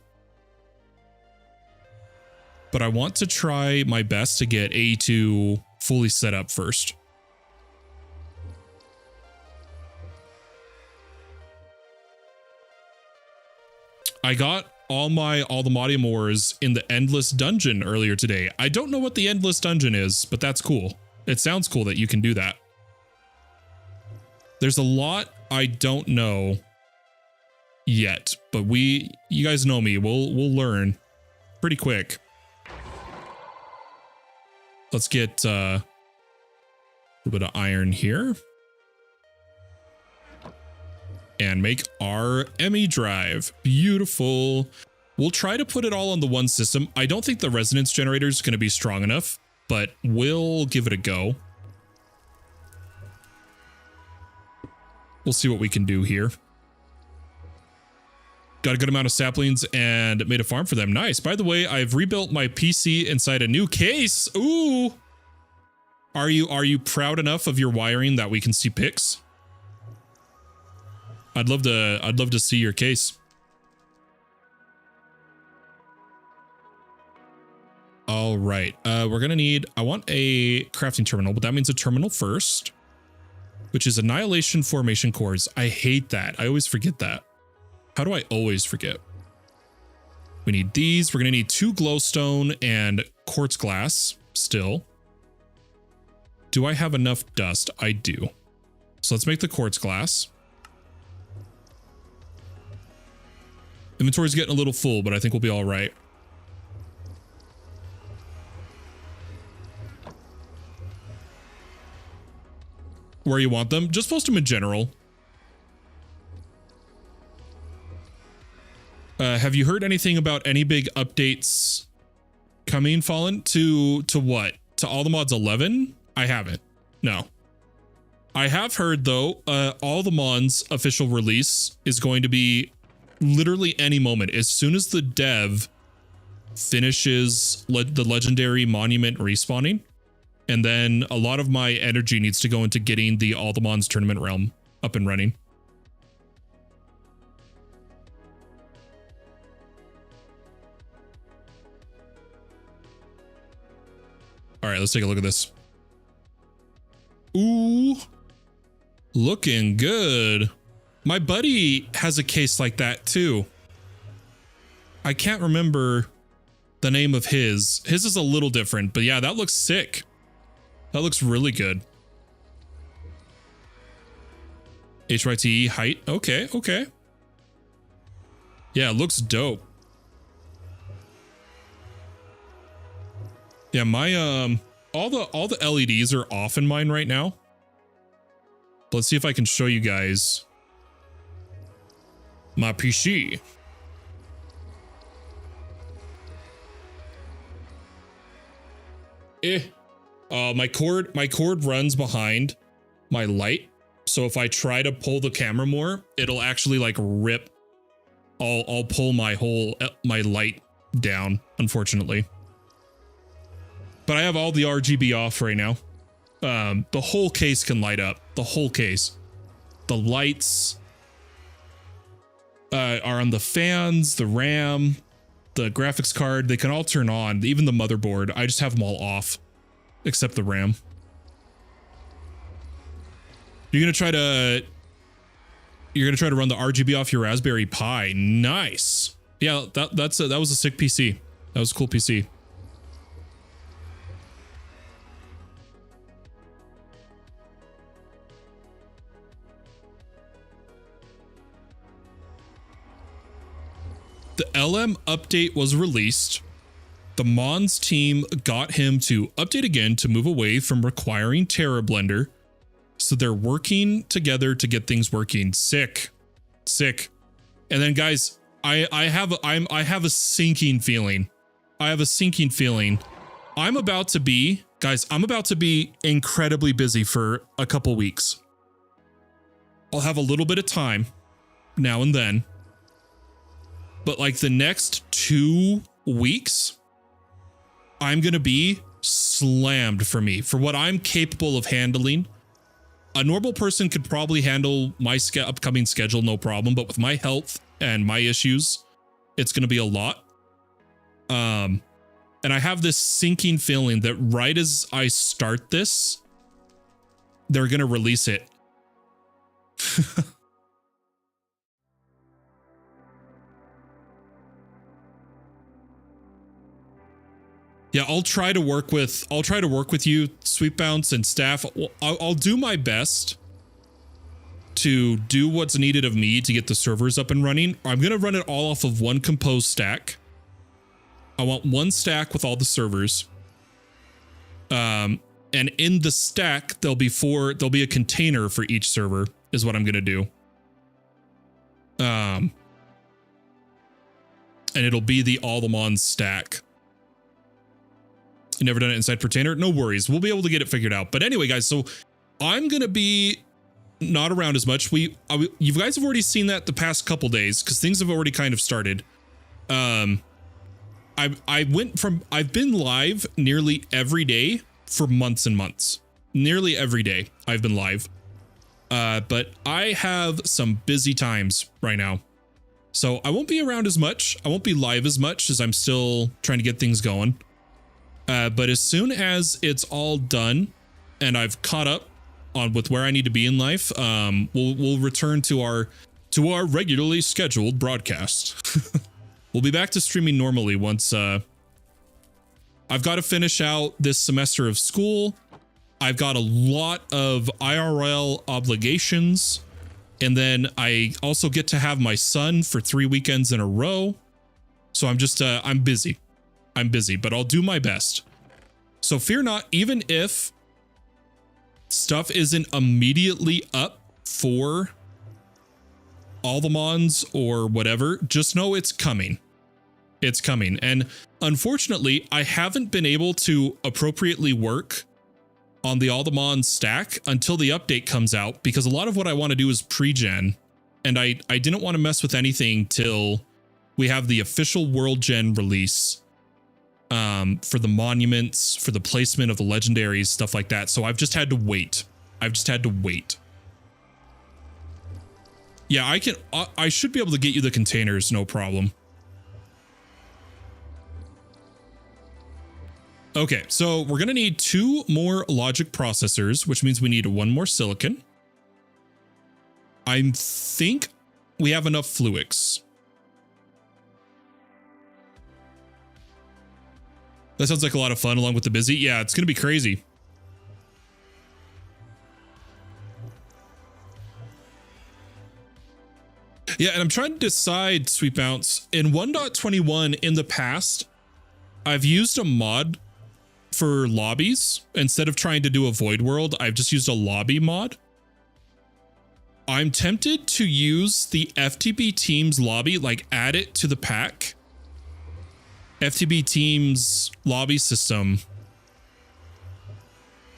but I want to try my best to get A2 fully set up first. I got all the Modium ores in the Endless Dungeon earlier today. I don't know what the Endless Dungeon is, but that's cool. It sounds cool that you can do that. There's a lot I don't know yet, but you guys know me. We'll learn pretty quick. Let's get a little bit of iron here. And make our ME drive. Beautiful. We'll try to put it all on the one system. I don't think the resonance generator is going to be strong enough, but we'll give it a go. We'll see what we can do here. Got a good amount of saplings and made a farm for them. Nice. By the way, I've rebuilt my PC inside a new case. Ooh. Are you proud enough of your wiring that we can see pics? I'd love to see your case. All right. We're going to need, I want a crafting terminal, but that means a terminal first, which is annihilation formation cores. I hate that. I always forget that. How do I always forget? We need these. We're going to need 2 glowstone and quartz glass still. Do I have enough dust? I do. So let's make the quartz glass. Inventory's getting a little full, but I think we'll be all right. Where you want them? Just post them in general. Have you heard anything about any big updates coming, Fallen? To what? To All the Mods 11? I haven't. No. I have heard, though, All the Mods official release is going to be literally any moment. As soon as the dev finishes the legendary monument respawning, and then a lot of my energy needs to go into getting the All the Mods tournament realm up and running. All right, let's take a look at this. Ooh, looking good. My buddy has a case like that too. I can't remember the name of his. His is a little different, but yeah, that looks sick. That looks really good. HYTE height. Okay, okay. Yeah, it looks dope. Yeah, my all the LEDs are off in mine right now. Let's see if I can show you guys my PC. My cord runs behind my light. So if I try to pull the camera more, it'll actually like rip. I'll pull my light down, unfortunately. But I have all the RGB off right now. The whole case can light up. The whole case. The lights are on the fans, the RAM, the graphics card. They can all turn on. Even the motherboard. I just have them all off, except the RAM. You're gonna try to run the RGB off your Raspberry Pi. Nice. Yeah, that was a sick PC. That was a cool PC. The LM update was released. The Mons team got him to update again to move away from requiring Terra Blender. So they're working together to get things working. Sick. Sick. And then guys, I have a sinking feeling. I'm about to be incredibly busy for a couple weeks. I'll have a little bit of time now and then. But like the next 2 weeks, I'm going to be slammed for me, for what I'm capable of handling. A normal person could probably handle my upcoming schedule, no problem. But with my health and my issues, it's going to be a lot. And I have this sinking feeling that right as I start this, they're going to release it. Yeah, I'll try to work with you, Sweet Bounce, and staff. I'll do my best to do what's needed of me to get the servers up and running. I'm going to run it all off of one compose stack. I want one stack with all the servers. And in the stack, there'll be a container for each server is what I'm going to do. And it'll be the Alderman stack. You never done it inside Pertainer? No worries. We'll be able to get it figured out. But anyway, guys, so I'm going to be not around as much. You guys have already seen that the past couple days because things have already kind of started. I've been live nearly every day for months and months. Nearly every day I've been live. But I have some busy times right now. So I won't be around as much. I won't be live as much as I'm still trying to get things going. But as soon as it's all done and I've caught up on with where I need to be in life, we'll return to our regularly scheduled broadcast. We'll be back to streaming normally once I've got to finish out this semester of school. I've got a lot of IRL obligations, and then I also get to have my son for 3 weekends in a row. So I'm just I'm busy, but I'll do my best. So fear not, even if stuff isn't immediately up for all the mons or whatever, just know it's coming. It's coming. And unfortunately, I haven't been able to appropriately work on the Alderman stack until the update comes out, because a lot of what I want to do is pre-gen, and I didn't want to mess with anything till we have the official world gen release for the monuments, for the placement of the legendaries, stuff like that. So I've just had to wait. Yeah, I should be able to get you the containers, no problem. Okay, so we're going to need 2 more logic processors, which means we need 1 more silicon. I think we have enough fluix. That sounds like a lot of fun along with the busy. Yeah, it's going to be crazy. Yeah, and I'm trying to decide, Sweet Bounce. In 1.21 in the past, I've used a mod for lobbies. Instead of trying to do a void world, I've just used a lobby mod. I'm tempted to use the FTB Teams lobby, like add it to the pack. FTB Teams lobby system.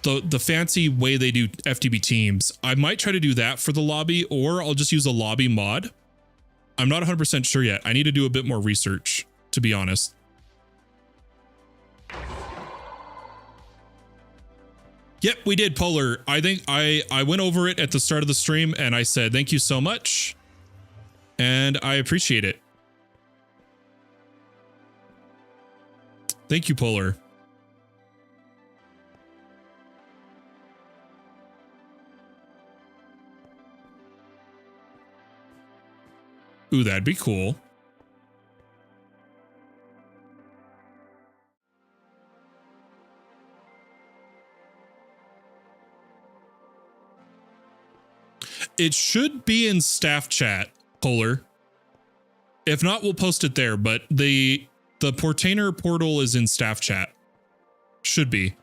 The fancy way they do FTB Teams. I might try to do that for the lobby, or I'll just use a lobby mod. I'm not 100% sure yet. I need to do a bit more research, to be honest. Yep, we did, Polar. I think I went over it at the start of the stream and I said, thank you so much. And I appreciate it. Thank you, Polar. Ooh, that'd be cool. It should be in staff chat, Polar. If not, we'll post it there, but the Portainer portal is in staff chat. Should be,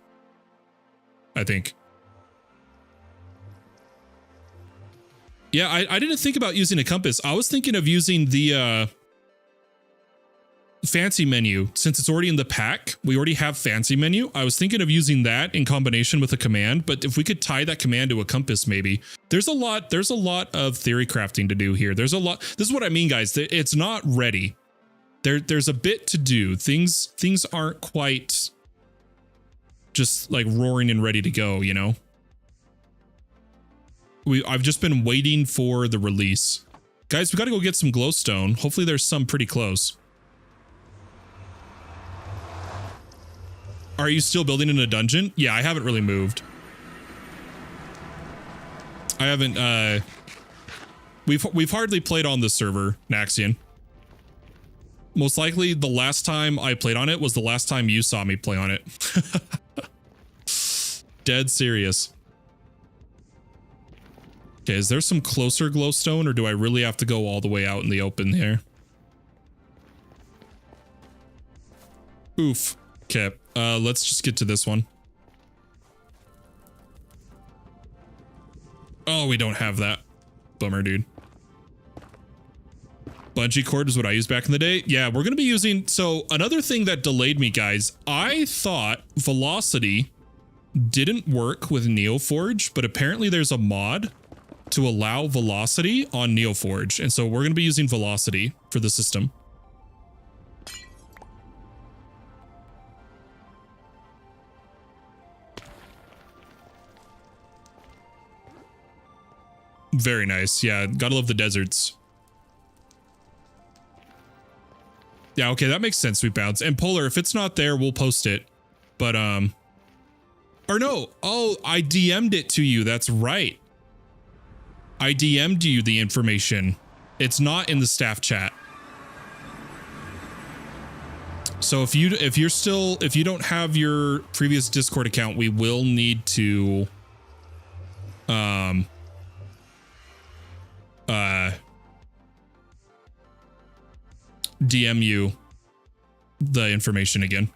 I think. Yeah, I didn't think about using a compass. I was thinking of using the fancy menu. Since it's already in the pack, we already have fancy menu. I was thinking of using that in combination with a command, but if we could tie that command to a compass, maybe. There's a lot of theory crafting to do here. There's a lot. This is what I mean, guys. It's not ready. There's a bit to do. Things aren't quite just like roaring and ready to go, you know? I've just been waiting for the release. Guys, we got to go get some glowstone. Hopefully there's some pretty close. Are you still building in a dungeon? Yeah, I haven't really moved. I haven't, we've hardly played on this server, Naxian. Most likely the last time I played on it was the last time you saw me play on it. Dead serious. Okay, is there some closer glowstone, or do I really have to go all the way out in the open here? Oof. Okay, let's just get to this one. Oh, we don't have that. Bummer, dude. Bungee cord is what I used back in the day. Yeah, we're going to be using... So, another thing that delayed me, guys, I thought velocity didn't work with Neoforge, but apparently there's a mod to allow velocity on Neoforge. And so we're going to be using velocity for the system. Very nice. Yeah, gotta love the deserts. Yeah, okay, that makes sense, Sweet Bounce. And Polar, if it's not there, we'll post it. But, or no. Oh, I DM'd it to you. That's right. I DM'd you the information. It's not in the staff chat. So if you don't have your previous Discord account, we will need to DM you the information again.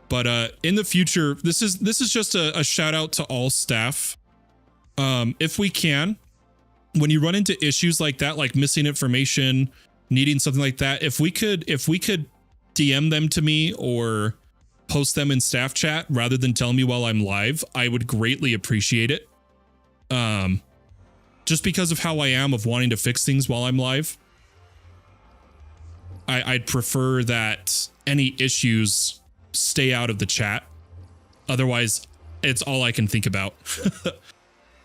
But in the future, this is just a shout out to all staff. If we can, when you run into issues like that, like missing information, needing something like that, if we could DM them to me or post them in staff chat rather than tell me while I'm live, I would greatly appreciate it. Just because of how I am of wanting to fix things while I'm live. I'd prefer that any issues stay out of the chat. Otherwise, it's all I can think about.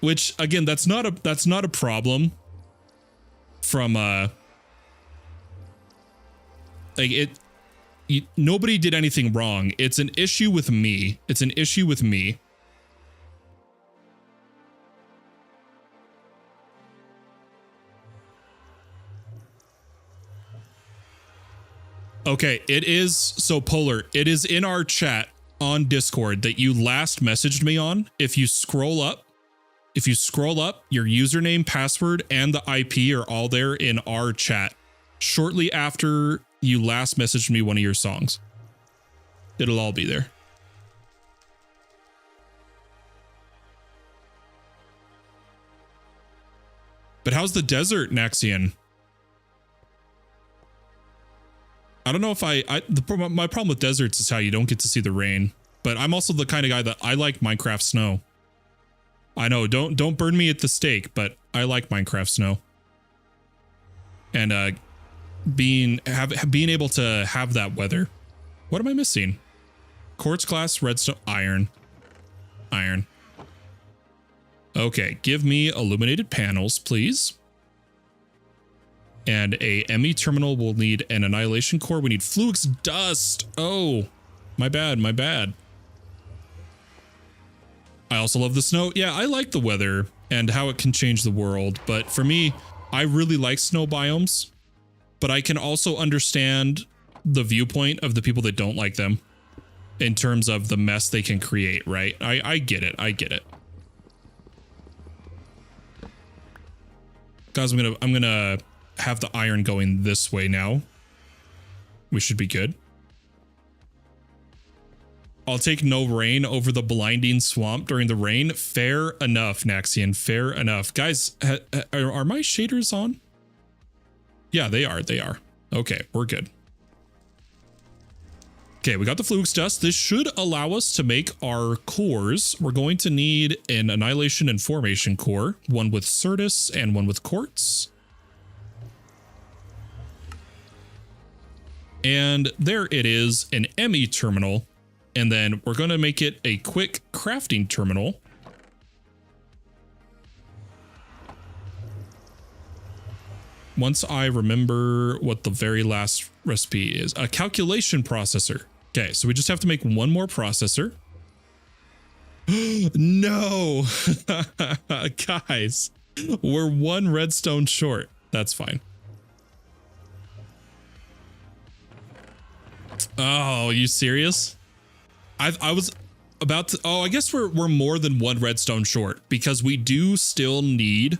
Which again, that's not a problem from nobody did anything wrong. It's an issue with me. It's an issue with me. Okay, it is so Polar. It is in our chat on Discord that you last messaged me on. If you scroll up, your username, password, and the IP are all there in our chat shortly after you last messaged me one of your songs. It'll all be there. But how's the desert, Naxian? I don't know if my problem with deserts is how you don't get to see the rain, but I'm also the kind of guy that I like Minecraft snow. I know, don't burn me at the stake, but I like Minecraft snow. And being able to have that weather. What am I missing? Quartz, glass, redstone, iron. Iron. Okay, give me illuminated panels, please. And a ME terminal will need an annihilation core. We need Fluix dust. Oh, my bad, my bad. I also love the snow. Yeah, I like the weather and how it can change the world. But for me, I really like snow biomes. But I can also understand the viewpoint of the people that don't like them in terms of the mess they can create, right? I get it. I get it. Guys, I'm gonna have the iron going this way now. We should be good. I'll take no rain over the blinding swamp during the rain. Fair enough, Naxian. Fair enough. Guys, are my shaders on? Yeah, they are. They are. Okay, we're good. Okay, we got the Fluix dust. This should allow us to make our cores. We're going to need an annihilation and formation core, one with Certus and one with quartz. And there it is, an ME terminal. And then we're going to make it a quick crafting terminal. once I remember what the very last recipe is. A calculation processor. Okay, so we just have to make one more processor. No, guys, we're one redstone short. That's fine. Oh, are you serious? I was about to. Oh, I guess we're more than one redstone short because we do still need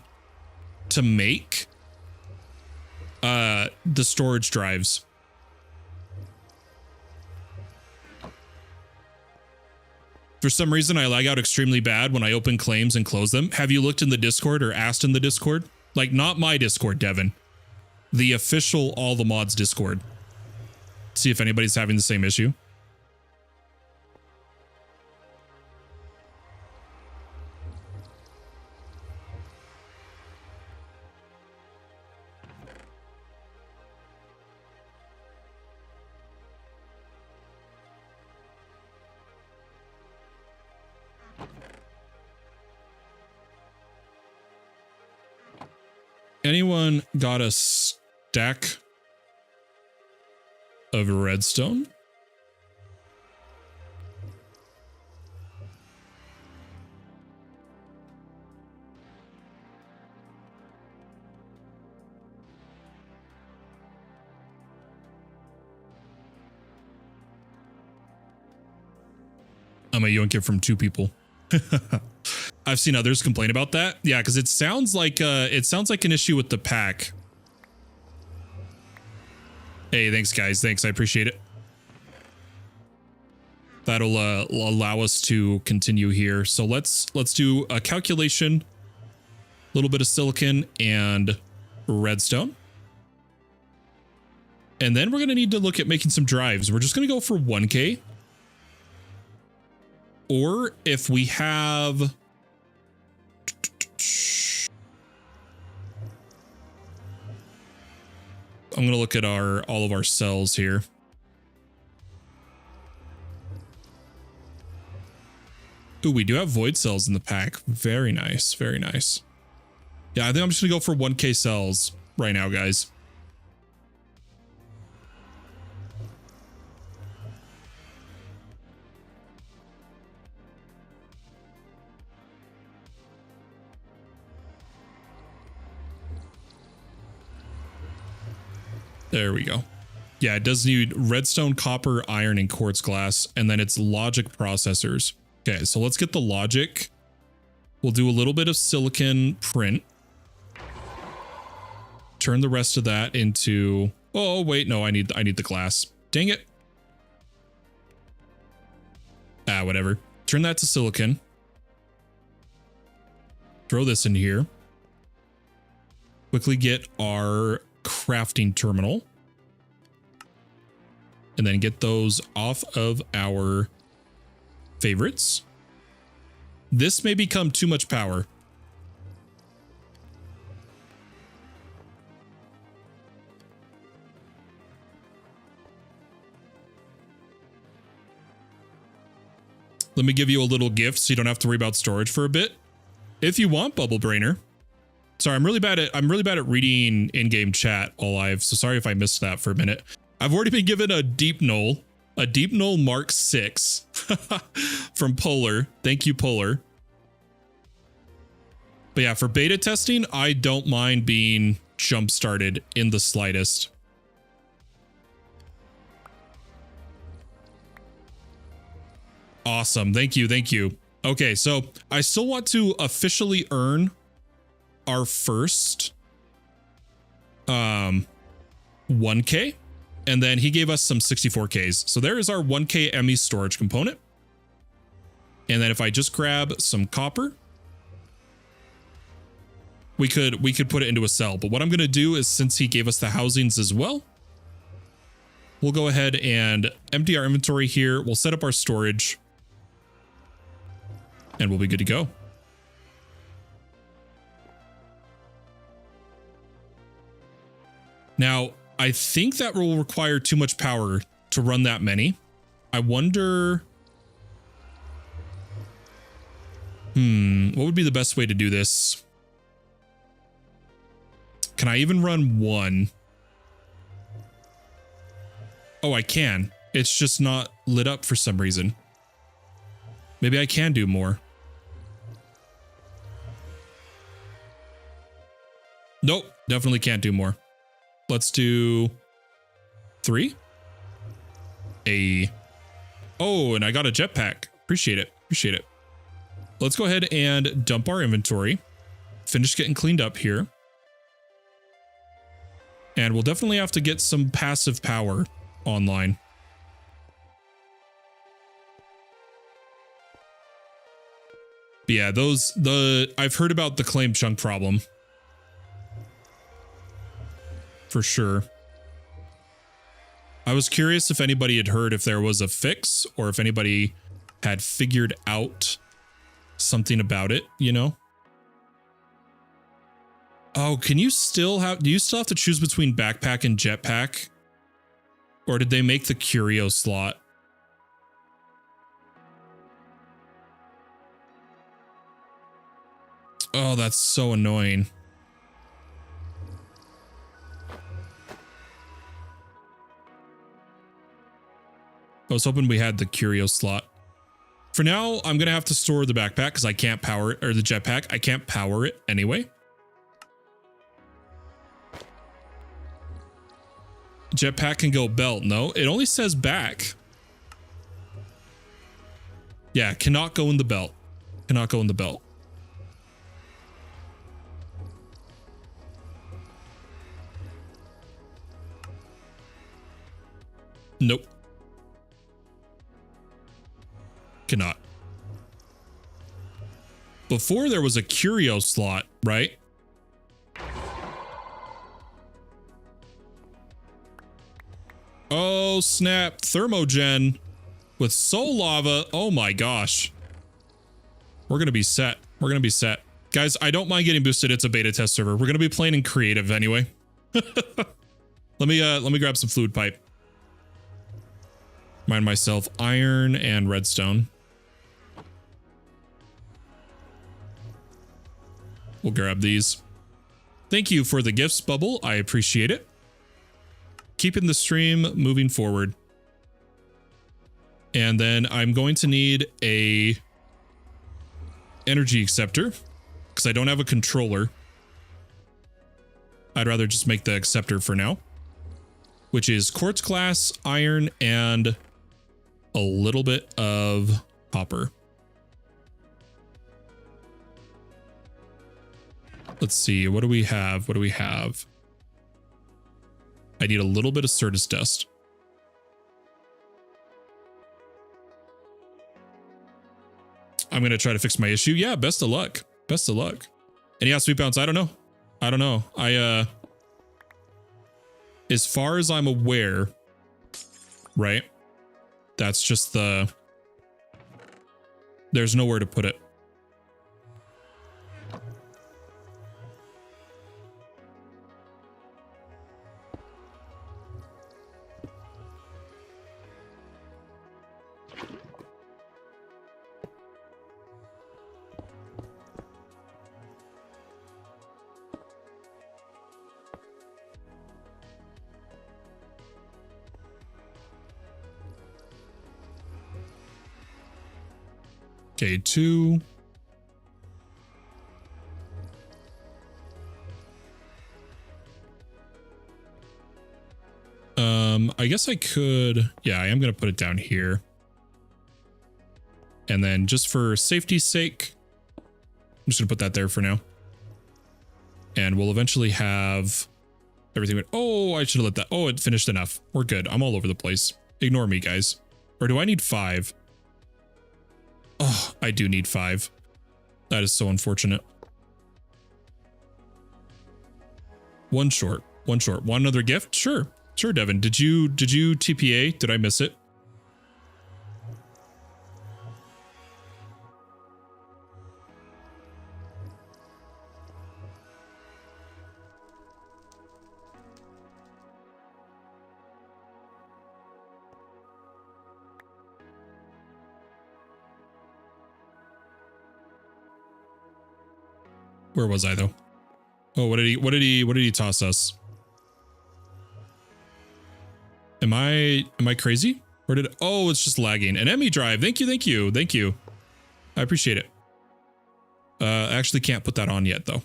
to make the storage drives. For some reason, I lag out extremely bad when I open claims and close them. Have you looked in the Discord or asked in the Discord? Like, not my Discord, Devin. The official All the Mods Discord. See if anybody's having the same issue. Anyone got a stack of redstone? I'm a yoink from 2 people. I've seen others complain about that. Yeah, because it sounds like an issue with the pack. Hey, thanks guys. Thanks. I appreciate it. That'll allow us to continue here. So let's do a calculation, a little bit of silicon and redstone. And then we're going to need to look at making some drives. We're just going to go for 1K. Or if we have... I'm going to look at all of our cells here. Ooh, we do have void cells in the pack. Very nice. Very nice. Yeah, I think I'm just going to go for 1K cells right now, guys. There we go. Yeah, it does need redstone, copper, iron, and quartz glass, and then it's logic processors. Okay, so let's get the logic. We'll do a little bit of silicon print. Turn the rest of that into... Oh, wait, no, I need the glass. Dang it. Ah, whatever. Turn that to silicon. Throw this in here. Quickly get our crafting terminal. And then get those off of our favorites. This may become too much power. Let me give you a little gift so you don't have to worry about storage for a bit. If you want, Bubble Brainer. Sorry, I'm really bad at reading in-game chat while live, so sorry if I missed that for a minute. I've already been given a Deep Null Mark 6 from Polar. Thank you, Polar. But yeah, for beta testing, I don't mind being jump-started in the slightest. Awesome. Thank you. Thank you. Okay, so I still want to officially earn our first 1K, and then he gave us some 64Ks. So there is our 1K ME storage component. And then if I just grab some copper, we could put it into a cell. But what I'm going to do is, since he gave us the housings as well, we'll go ahead and empty our inventory here. We'll set up our storage and we'll be good to go. Now, I think that will require too much power to run that many. I wonder... what would be the best way to do this? Can I even run one? Oh, I can. It's just not lit up for some reason. Maybe I can do more. Nope, definitely can't do more. Let's do 3. Oh, and I got a jetpack. Appreciate it. Appreciate it. Let's go ahead and dump our inventory. Finish getting cleaned up here. And we'll definitely have to get some passive power online. But yeah, I've heard about the claim chunk problem. For sure. I was curious if anybody had heard if there was a fix or if anybody had figured out something about it, you know? Oh, do you still have to choose between backpack and jetpack? Or did they make the curio slot? Oh, that's so annoying. I was hoping we had the curio slot. For now, I'm going to have to store the backpack because I can't power it, or the jetpack. I can't power it anyway. Jetpack can go belt. No, it only says back. Yeah, cannot go in the belt. Cannot go in the belt. Nope. Cannot. Before there was a curio slot, right? Oh, snap. Thermogen with soul lava. Oh my gosh. We're going to be set. We're going to be set. Guys, I don't mind getting boosted. It's a beta test server. We're going to be playing in creative anyway. Let me grab some fluid pipe. Mind myself iron and redstone. We'll grab these. Thank you for the gifts, Bubble. I appreciate it. Keeping the stream moving forward. And then I'm going to need a energy acceptor because I don't have a controller. I'd rather just make the acceptor for now, which is quartz glass, iron, and a little bit of copper. Let's see. What do we have? What do we have? I need a little bit of Certus dust. I'm going to try to fix my issue. Yeah, best of luck. Best of luck. And yeah, sweet bounce. I don't know. I don't know. As far as I'm aware, right? That's just there's nowhere to put it. Okay, 2. I guess I could, yeah, I am going to put it down here. And then just for safety's sake, I'm just going to put that there for now. And we'll eventually have everything. Oh, I should have let that. Oh, it finished enough. We're good. I'm all over the place. Ignore me, guys. Or do I need 5? Oh, I do need 5. That is so unfortunate. One short. Want another gift? Sure. Sure, Devin. Did you TPA? Did I miss it? Where was I though? Oh, what did he toss us? Am I crazy? Or did, oh, it's just lagging. An ME drive. Thank you. I appreciate it. I actually can't put that on yet though.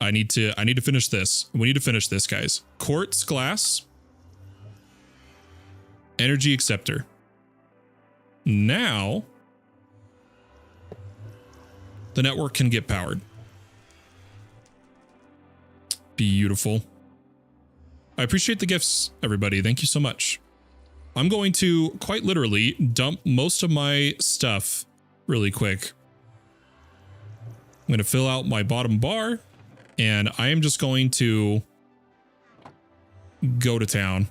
I need to finish this. We need to finish this, guys. Quartz glass. Energy acceptor. Now the network can get powered. Beautiful. I appreciate the gifts, everybody. Thank you so much. I'm going to quite literally dump most of my stuff really quick. I'm going to fill out my bottom bar, and I am just going to go to town.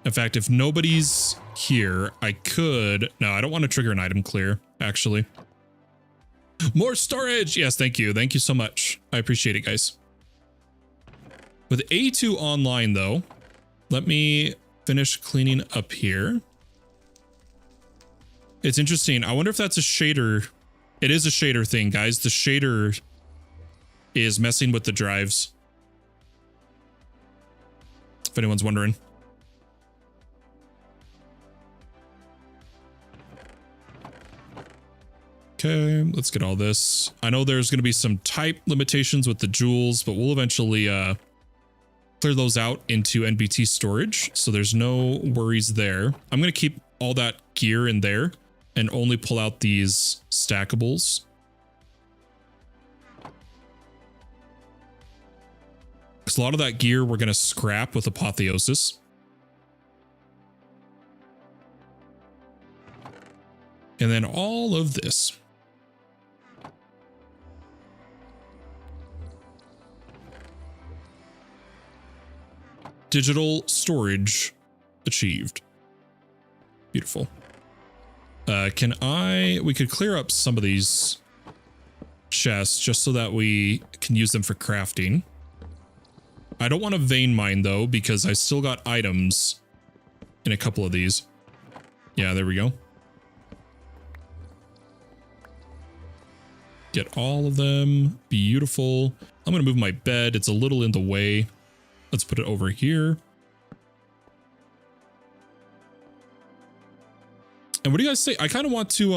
In fact, if nobody's here, I could... No, I don't want to trigger an item clear, actually. More storage! Yes, thank you. Thank you so much. I appreciate it, guys. With A2 online, though, let me finish cleaning up here. It's interesting. I wonder if that's a shader. It is a shader thing, guys. The shader is messing with the drives. If anyone's wondering. Okay, let's get all this. I know there's going to be some type limitations with the jewels, but we'll eventually clear those out into NBT storage, so there's no worries there. I'm going to keep all that gear in there and only pull out these stackables. Because a lot of that gear we're going to scrap with Apotheosis. And then all of this. Digital storage achieved. Beautiful. We could clear up some of these chests just so that we can use them for crafting. I don't want to vein mine though, because I still got items in a couple of these. Yeah, there we go. Get all of them. Beautiful. I'm going to move my bed. It's a little in the way. Let's put it over here. And what do you guys say? I kind of want to,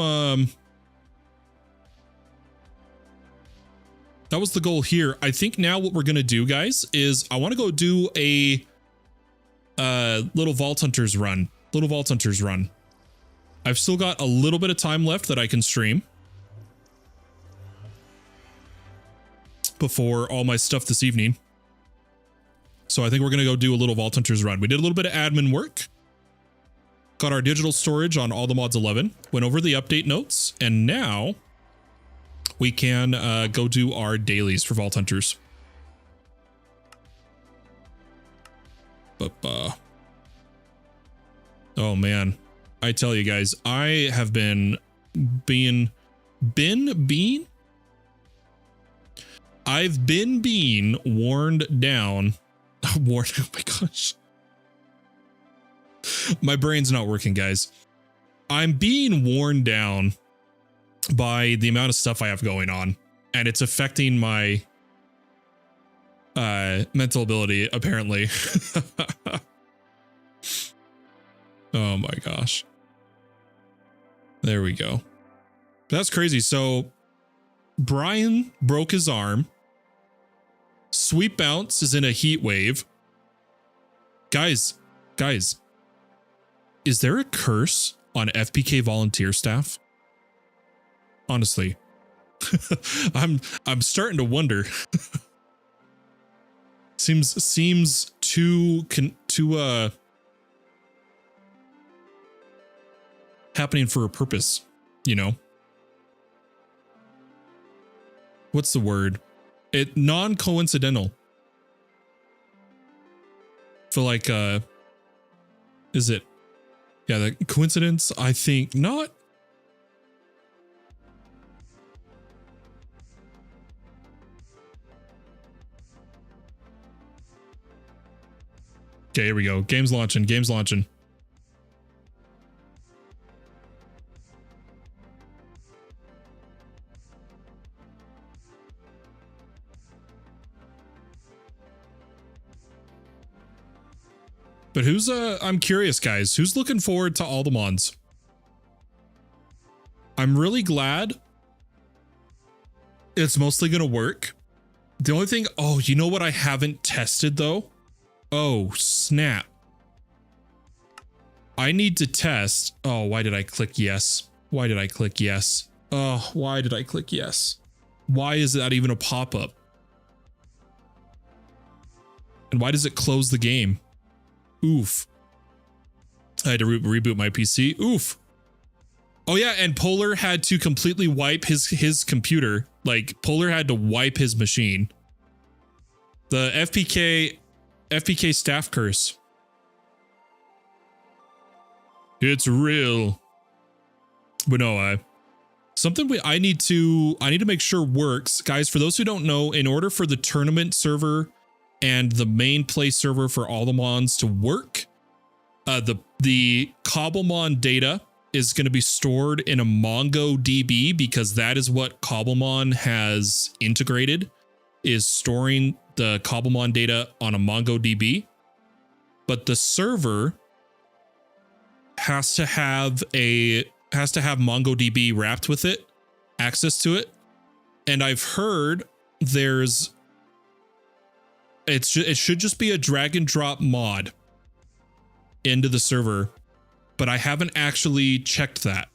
that was the goal here. I think now what we're going to do, guys, is I want to go do a, little Vault Hunters run. I've still got a little bit of time left that I can stream before all my stuff this evening. So I think we're going to go do a little Vault Hunters run. We did a little bit of admin work. Got our digital storage on all the mods 11. Went over the update notes. And now we can go do our dailies for Vault Hunters. Oh man. I tell you guys, I have been being worn down. Oh my gosh. My brain's not working, guys. I'm being worn down by the amount of stuff I have going on, and it's affecting my mental ability, apparently. Oh my gosh. There we go. That's crazy. So Brian broke his arm. Sweet Bounce is in a heat wave. Guys, is there a curse on FPK volunteer staff? Honestly, I'm starting to wonder. seems too happening for a purpose, you know? What's the word? It non-coincidental. Feel like is it? Yeah, the coincidence, I think not. Okay, here we go. Game's launching. But who's I'm curious, guys, who's looking forward to all the mods? I'm really glad it's mostly gonna work. The only thing, oh, you know what I haven't tested though? Oh, snap. I need to test. Oh, why did I click yes? Why did I click yes? Oh, why did I click yes? Why is that even a pop-up? And why does it close the game? Oof. I had to reboot my PC. Oof. Oh yeah, and Polar had to completely wipe his computer. Like, Polar had to wipe his machine. The FPK staff curse. It's real. But no, something I need to make sure works. Guys, for those who don't know, in order for the tournament server and the main play server for all the mons to work, the Cobblemon data is going to be stored in a MongoDB, because that is what Cobblemon has integrated, is storing the Cobblemon data on a MongoDB. But the server has to have MongoDB wrapped with it, access to it. And I've heard it should just be a drag and drop mod into the server, but I haven't actually checked that.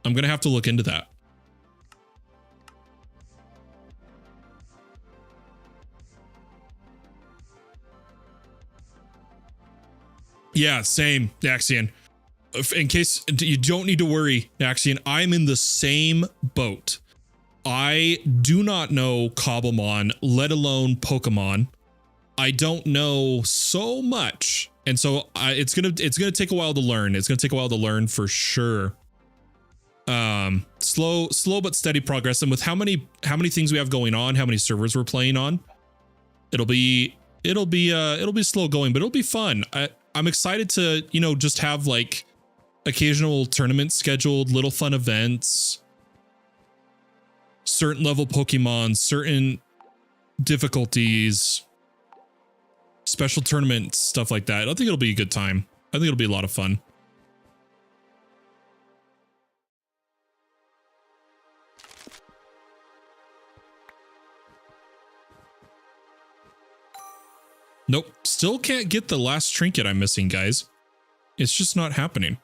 I'm going to have to look into that. Yeah, same, Axion. In case you don't need to worry, Axion, I'm in the same boat. I do not know Cobblemon, let alone Pokemon. I don't know so much, and so it's gonna take a while to learn. It's gonna take a while to learn for sure. Slow but steady progress, and with how many things we have going on, how many servers we're playing on, it'll be slow going, but it'll be fun. I'm excited to, you know, just have like occasional tournaments scheduled, little fun events, certain level Pokemon, certain difficulties, special tournaments, stuff like that. I think it'll be a good time. I think it'll be a lot of fun. Nope, still can't get the last trinket I'm missing, guys. It's just not happening.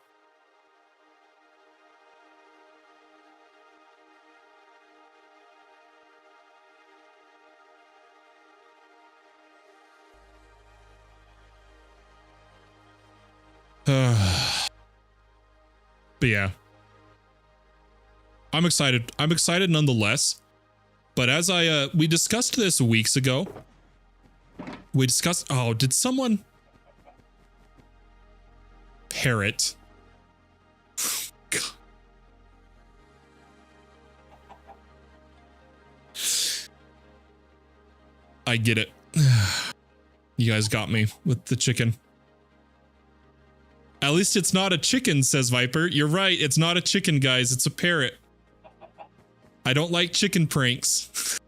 But yeah, I'm excited. I'm excited nonetheless. But as we discussed this weeks ago, oh, did someone parrot? God. I get it. You guys got me with the chicken. At least it's not a chicken, says Viper. You're right. It's not a chicken, guys. It's a parrot. I don't like chicken pranks.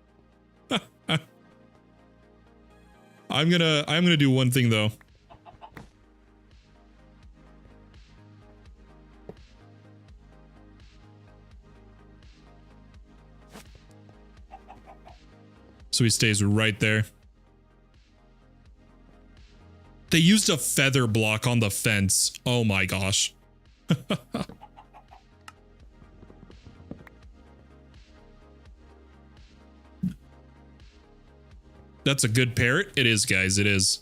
I'm gonna do one thing though. So he stays right there. They used a feather block on the fence. Oh my gosh. That's a good parrot. It is, guys. It is.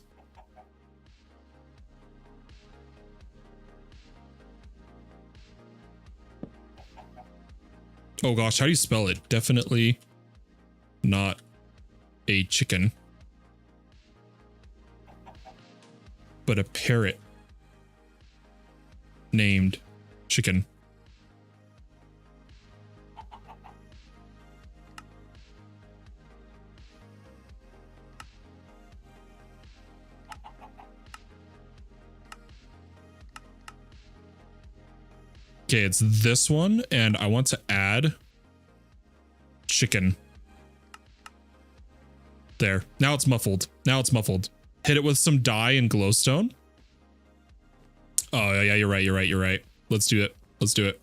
Oh gosh, how do you spell it? Definitely not a chicken, but a parrot named Chicken. Okay, it's this one, and I want to add chicken. There. Now it's muffled. Now it's muffled. Hit it with some dye and glowstone. Oh, yeah, you're right. You're right. You're right. Let's do it. Let's do it.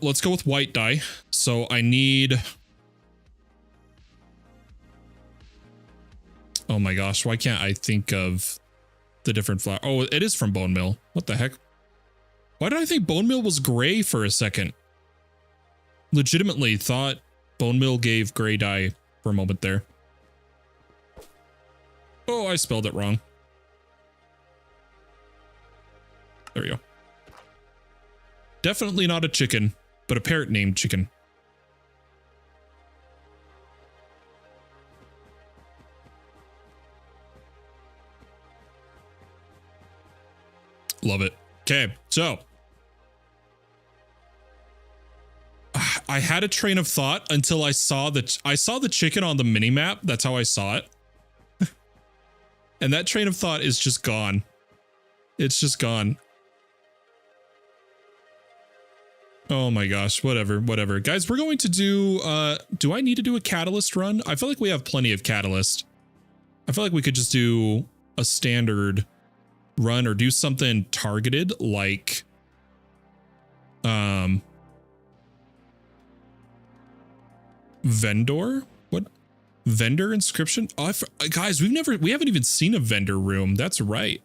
Let's go with white dye. So I need... Oh my gosh, why can't I think of the different flower? Oh, it is from bone meal. What the heck? Why did I think bone meal was gray for a second? Legitimately thought bone meal gave gray dye for a moment there. Oh, I spelled it wrong. There we go. Definitely not a chicken, but a parrot named Chicken. Love it. Okay, so I had a train of thought until I saw the chicken on the mini map. That's how I saw it. And that train of thought is just gone. It's just gone. Oh my gosh, whatever. Guys, we're going to do I need to do a catalyst run? I feel like we have plenty of catalyst. I feel like we could just do a standard run or do something targeted like vendor. What? Vendor inscription? Oh, guys, we haven't even seen a vendor room. That's right.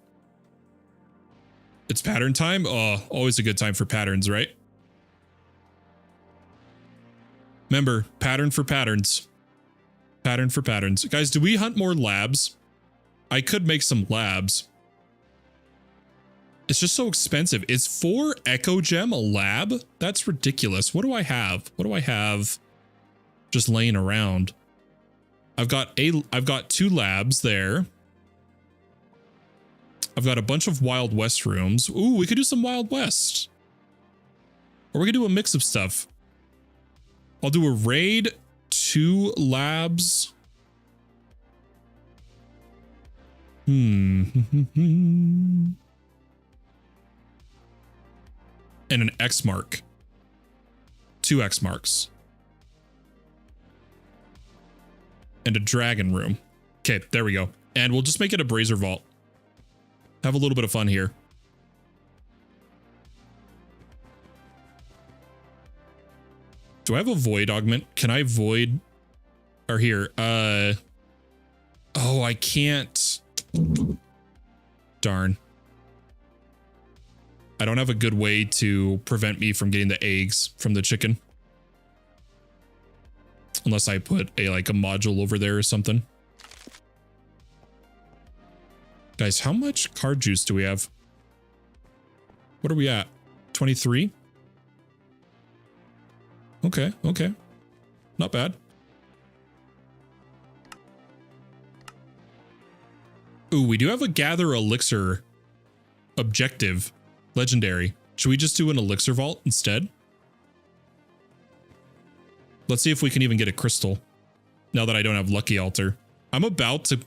It's pattern time. Oh, always a good time for patterns, right? Remember, pattern for patterns. Pattern for patterns. Guys, do we hunt more labs? I could make some labs. It's just so expensive. Is 4 Echo Gem a lab? That's ridiculous. What do I have? What do I have just laying around? I've got 2 labs there. I've got a bunch of Wild West rooms. Ooh, we could do some Wild West. Or we could do a mix of stuff. I'll do a raid, 2 labs. And an X mark. 2 X marks. And a dragon room. Okay, there we go. And we'll just make it a brazier vault. Have a little bit of fun here. Do I have a void augment? Can I void? Or here, oh, I can't. Darn. I don't have a good way to prevent me from getting the eggs from the chicken. Unless I put a module over there or something. Guys, how much card juice do we have? What are we at? 23? Okay, okay. Not bad. Ooh, we do have a gather elixir objective. Legendary. Should we just do an elixir vault instead? Let's see if we can even get a crystal. Now that I don't have Lucky Altar. I'm about to...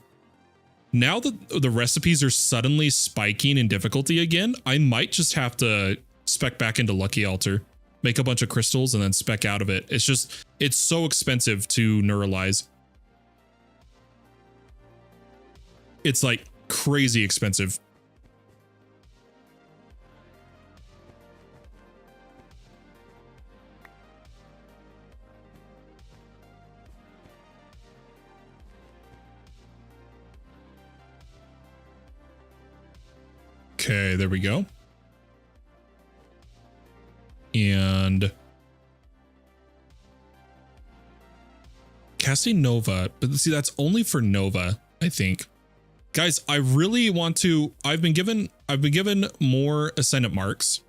Now that the recipes are suddenly spiking in difficulty again, I might just have to spec back into Lucky Altar. Make a bunch of crystals and then spec out of it. It's just... It's so expensive to neuralize. It's like crazy expensive. Okay, there we go. And casting Nova, but see, that's only for Nova, I think. Guys, I really want to, I've been given more ascendant marks.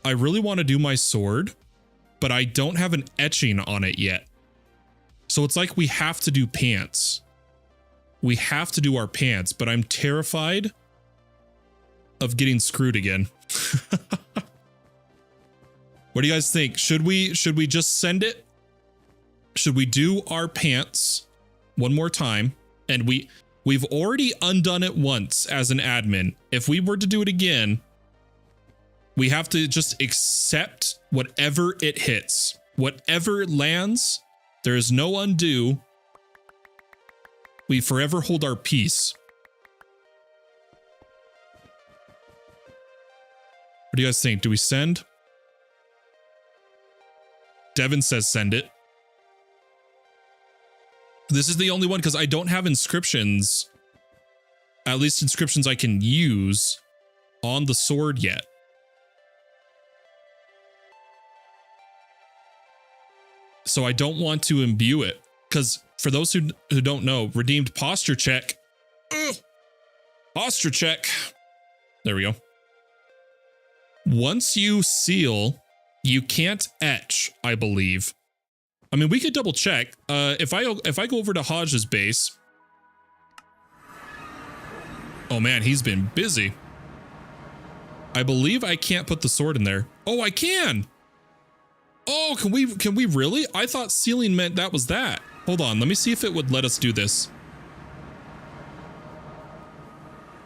I really want to do my sword, but I don't have an etching on it yet. So it's like we have to do pants. We have to do our pants, but I'm terrified of getting screwed again. What do you guys think? Should we just send it? Should we do our pants one more time? And we've already undone it once as an admin. If we were to do it again, we have to just accept whatever it hits. Whatever it lands, there is no undo. We forever hold our peace. What do you guys think? Do we send? Devin says send it. This is the only one because I don't have inscriptions. At least inscriptions I can use on the sword yet. So I don't want to imbue it. Because for those who don't know, redeemed posture check. Ugh. Posture check. There we go. Once you seal, you can't etch, I believe. I mean, we could double check. If I go over to Hodge's base. Oh man, he's been busy. I believe I can't put the sword in there. Oh, I can. Oh, can we really? I thought sealing meant that was that. Hold on, let me see if it would let us do this.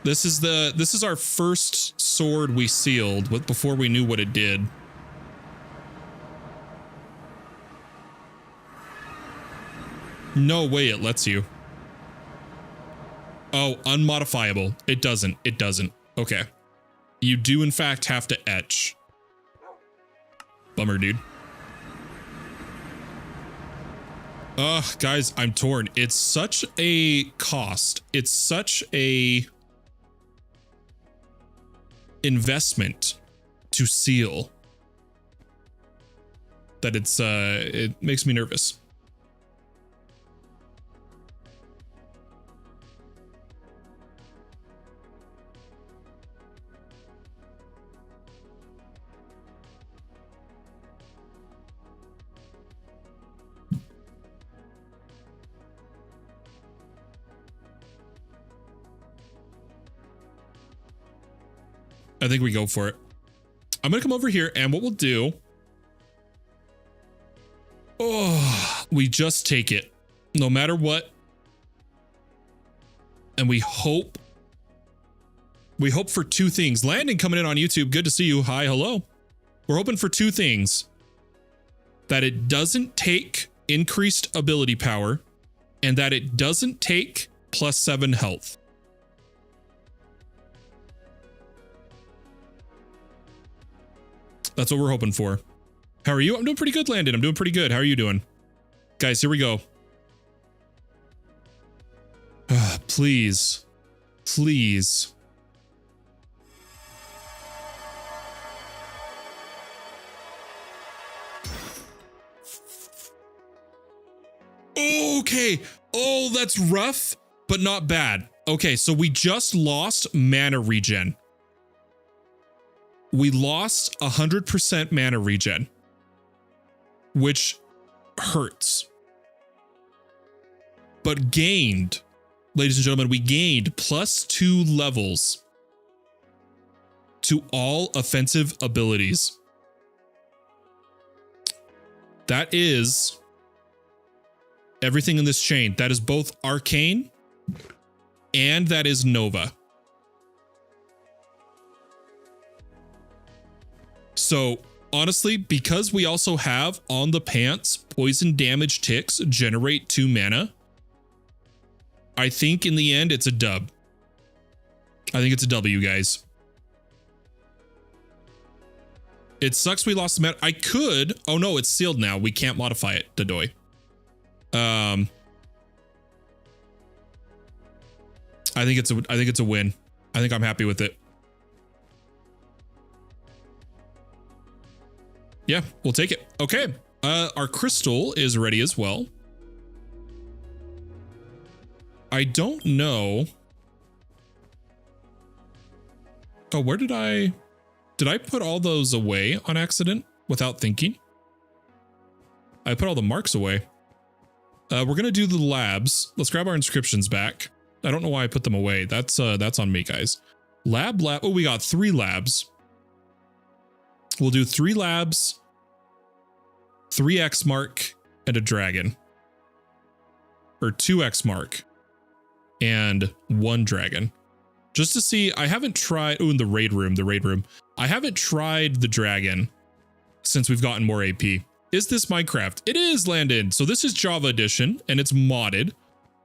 This is our first sword we sealed before we knew what it did. No way it lets you. Oh, unmodifiable. It doesn't. It doesn't. Okay. You do in fact have to etch. Bummer, dude. Ugh, guys, I'm torn. It's such a cost. It's such a investment to seal that it makes me nervous. I think we go for it. I'm going to come over here and what we'll do. Oh, we just take it no matter what. And we hope for two things. Landon coming in on YouTube. Good to see you. Hi. Hello. We're hoping for two things. That it doesn't take increased ability power and that it doesn't take +7 health. That's what we're hoping for. How are you? I'm doing pretty good, Landon. I'm doing pretty good. How are you doing? Guys, here we go. Please. Please. Okay. Oh, that's rough, but not bad. Okay, so we just lost mana regen. We lost 100% mana regen, which hurts. But gained, ladies and gentlemen, we gained +2 levels to all offensive abilities. That is everything in this chain. That is both arcane and that is Nova. So honestly, because we also have on the pants, poison damage ticks generate 2 mana. I think in the end, it's a dub. I think it's a W, guys. It sucks we lost the mana. I could. Oh no, it's sealed now. We can't modify it, Dodoy. I think it's a win. I think I'm happy with it. Yeah, we'll take it. Okay. Our crystal is ready as well. I don't know. Oh, where did I put all those away on accident without thinking? I put all the marks away. We're going to do the labs. Let's grab our inscriptions back. I don't know why I put them away. That's on me, guys. Lab. Oh, we got 3 labs. We'll do 3 labs, 3 X mark, and a dragon. Or 2 X mark and 1 dragon. Just to see, I haven't tried, oh, in the raid room. I haven't tried the dragon since we've gotten more AP. Is this Minecraft? It is, Landon. So this is Java edition and it's modded.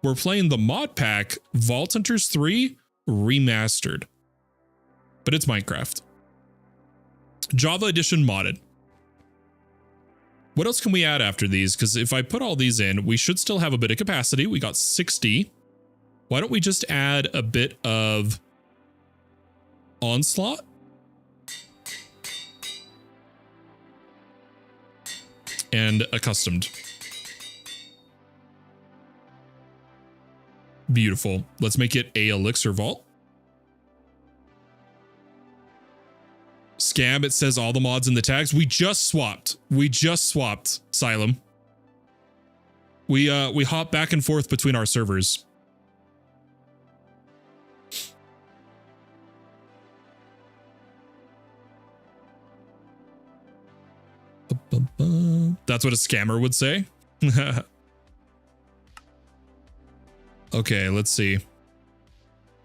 We're playing the mod pack Vault Hunters 3 remastered. But it's Minecraft. Java Edition modded. What else can we add after these? Because if I put all these in, we should still have a bit of capacity. We got 60. Why don't we just add a bit of onslaught? And accustomed. Beautiful. Let's make it a elixir vault. Scam, it says all the mods in the tags. We just swapped. We just swapped, Xylem. We hop back and forth between our servers. That's what a scammer would say. Okay, let's see.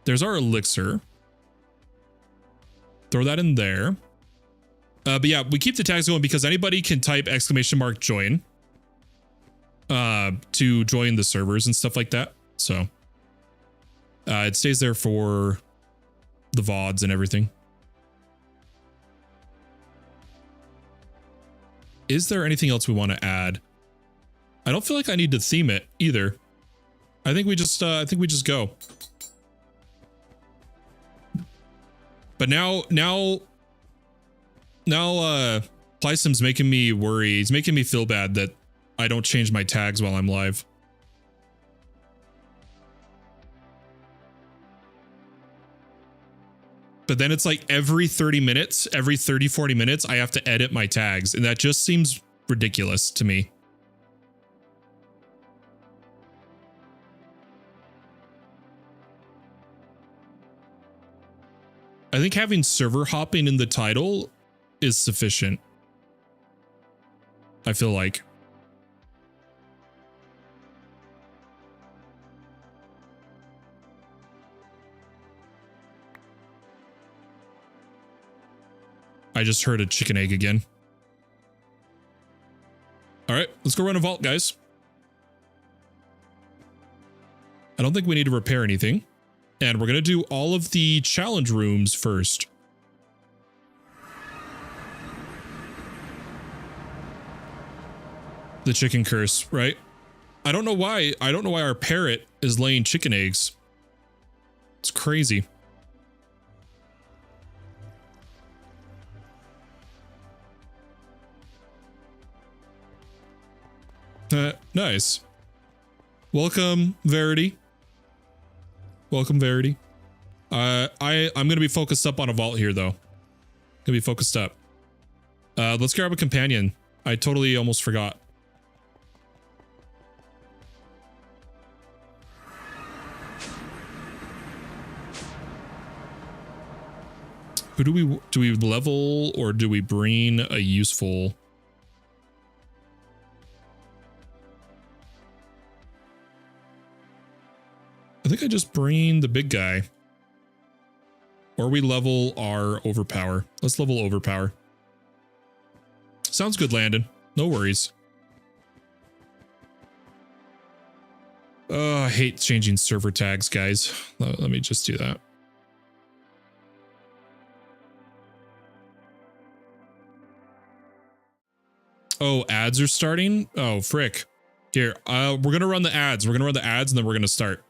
There's our elixir. Throw that in there. But yeah, we keep the tags going because anybody can type !join to join the servers and stuff like that. So it stays there for the VODs and everything. Is there anything else we want to add? I don't feel like I need to theme it either. I think we just go. But now Plysum's making me worry. He's making me feel bad that I don't change my tags while I'm live. But then it's like every 30 minutes, every 30, 40 minutes, I have to edit my tags. And that just seems ridiculous to me. I think having server hopping in the title is sufficient. I feel like. I just heard a chicken egg again. All right, let's go run a vault, guys. I don't think we need to repair anything. And we're going to do all of the challenge rooms first. The chicken curse, right? I don't know why our parrot is laying chicken eggs. It's crazy. Nice. Welcome, Verity. Welcome, Verity. I'm gonna be focused up on a vault here, though. Gonna be focused up. Let's grab a companion. I totally almost forgot. Who do we level, or do we bring a useful? I think I just bring the big guy. Or we level our overpower. Let's level overpower. Sounds good, Landon. No worries. I hate changing server tags, guys. Let me just do that. Oh, ads are starting? Oh, frick. Here, we're going to run the ads. We're going to run the ads and then we're going to start.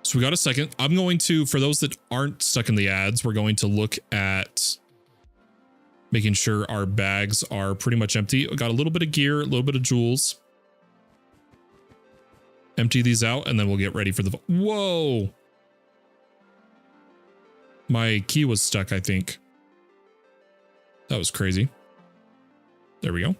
So we got a second. I'm going to, for those that aren't stuck in the ads, we're going to look at making sure our bags are pretty much empty. We got a little bit of gear, a little bit of jewels. Empty these out and then we'll get ready for the... Whoa! My key was stuck, I think. That was crazy. There we go.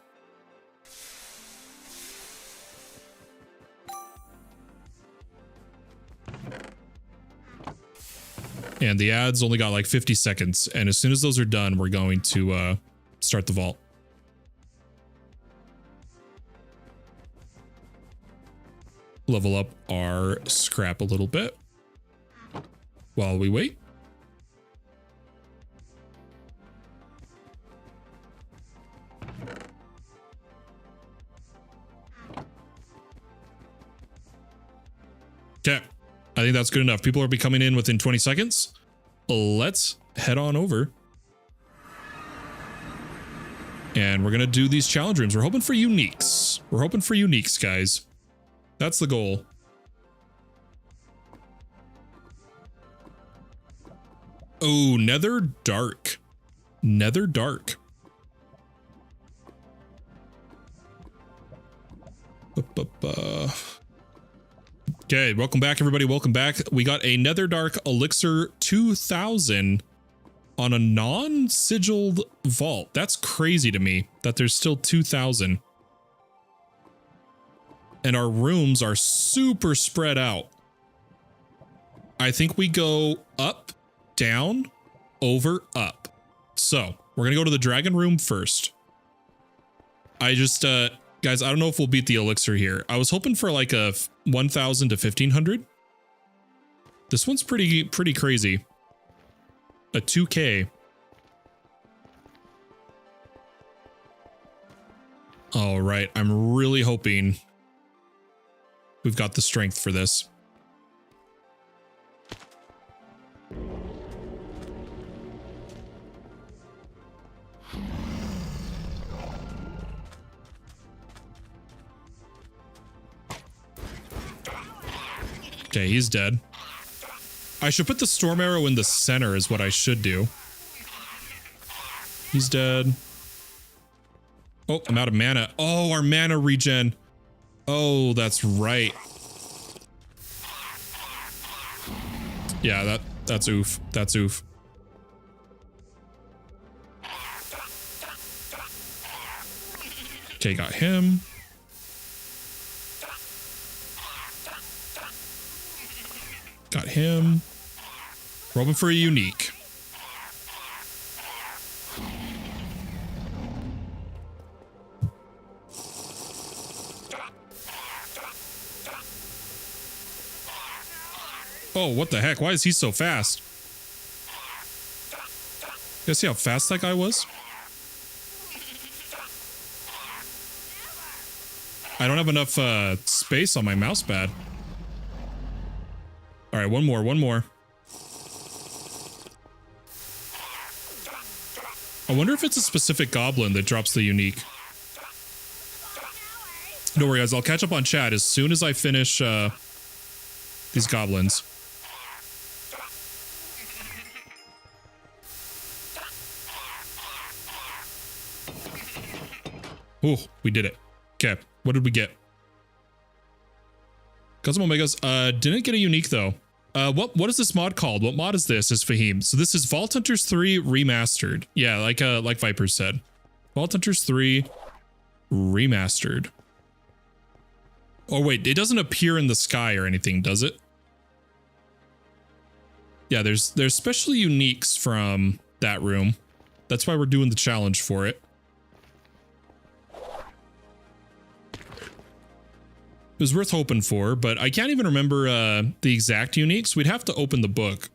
And the ads only got like 50 seconds. And as soon as those are done, we're going to start the vault. Level up our scrap a little bit while we wait. I think that's good enough. People will be coming in within 20 seconds. Let's head on over. And we're going to do these challenge rooms. We're hoping for uniques. We're hoping for uniques, guys. That's the goal. Oh, Nether Dark. Nether Dark. Okay, welcome back, everybody. Welcome back. We got a Nether Dark Elixir 2000 on a non-sigiled vault. That's crazy to me that there's still 2000. And our rooms are super spread out. I think we go up, down, over, up. So we're gonna go to the dragon room first. I just, guys, I don't know if we'll beat the elixir here. I was hoping for like a 1000 to 1500. This one's pretty crazy. A 2K. All right, I'm really hoping we've got the strength for this. Okay, he's dead. I should put the storm arrow in the center is what I should do. He's dead. Oh, I'm out of mana. Oh, our mana regen. Oh, that's right. Yeah, that's oof. That's oof. Okay, got him. Got him. We're hoping for a unique. Oh, what the heck? Why is he so fast? You guys see how fast that guy was? I don't have enough space on my mouse pad. All right, one more. I wonder if it's a specific goblin that drops the unique. Don't worry, guys. I'll catch up on chat as soon as I finish these goblins. Oh, we did it. Okay, what did we get? Custom Omegas. Didn't get a unique though. What is this mod called? What mod is this? Is Fahim. So this is Vault Hunters 3 Remastered. Yeah, like Viper said. Vault Hunters 3 Remastered. Oh wait, it doesn't appear in the sky or anything, does it? Yeah, there's special uniques from that room. That's why we're doing the challenge for it. It was worth hoping for, but I can't even remember the exact uniques. We'd have to open the book.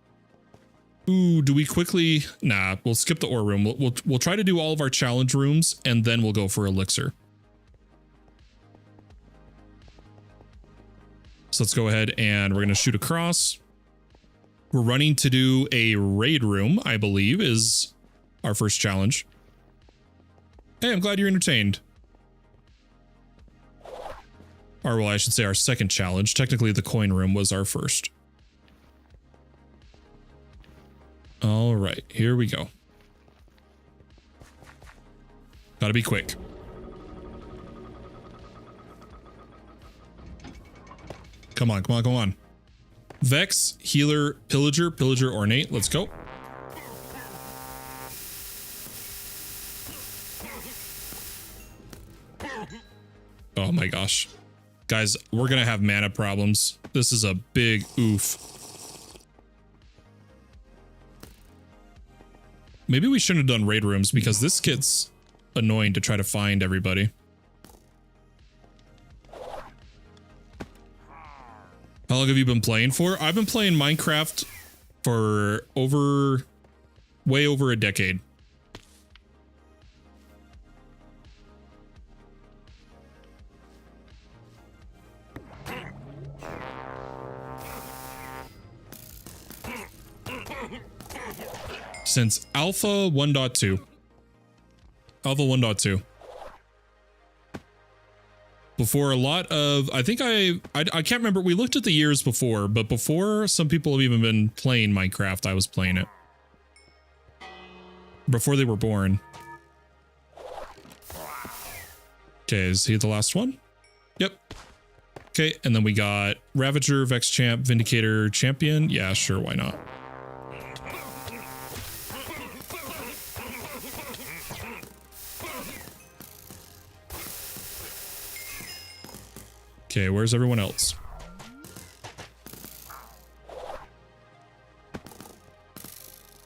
Ooh, do we quickly? Nah, we'll skip the ore room. We'll try to do all of our challenge rooms, and then we'll go for elixir. So let's go ahead and we're going to shoot across. We're running to do a raid room, I believe, is our first challenge. Hey, I'm glad you're entertained. Or, well, I should say our second challenge. Technically, the coin room was our first. All right, here we go. Gotta be quick. Come on, come on, come on. Vex, Healer, Pillager, Pillager, Ornate. Let's go. Oh my gosh. Guys, we're gonna have mana problems. This is a big oof. Maybe we shouldn't have done raid rooms because this gets annoying to try to find everybody. How long have you been playing for? I've been playing Minecraft for way over a decade. since Alpha 1.2. Alpha 1.2. Before a lot of, I think I can't remember. We looked at the years before, but before some people have even been playing Minecraft, I was playing it. Before they were born. Okay, is he the last one? Yep. Okay, and then we got Ravager, Vex Champ, Vindicator, Champion. Yeah, sure, why not? Okay, where's everyone else?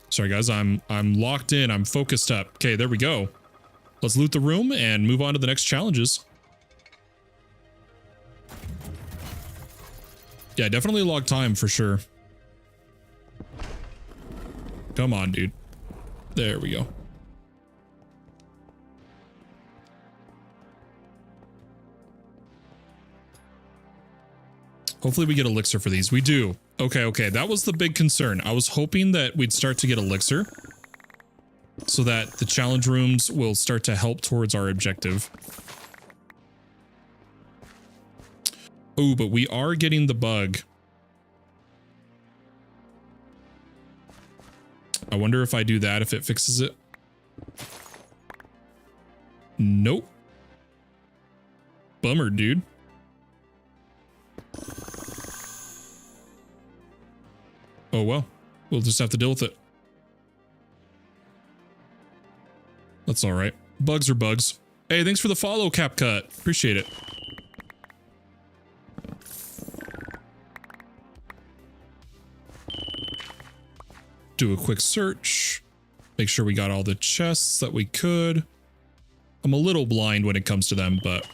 Sorry guys, I'm locked in, I'm focused up. Okay, there we go. Let's loot the room and move on to the next challenges. Yeah, definitely log time for sure. Come on, dude. There we go. Hopefully we get elixir for these. We do. Okay. That was the big concern. I was hoping that we'd start to get elixir so that the challenge rooms will start to help towards our objective. Oh, but we are getting the bug. I wonder if I do that, if it fixes it. Nope. Bummer, dude. Oh, well, we'll just have to deal with it. That's all right. Bugs are bugs. Hey, thanks for the follow, CapCut. Appreciate it. Do a quick search. Make sure we got all the chests that we could. I'm a little blind when it comes to them, but...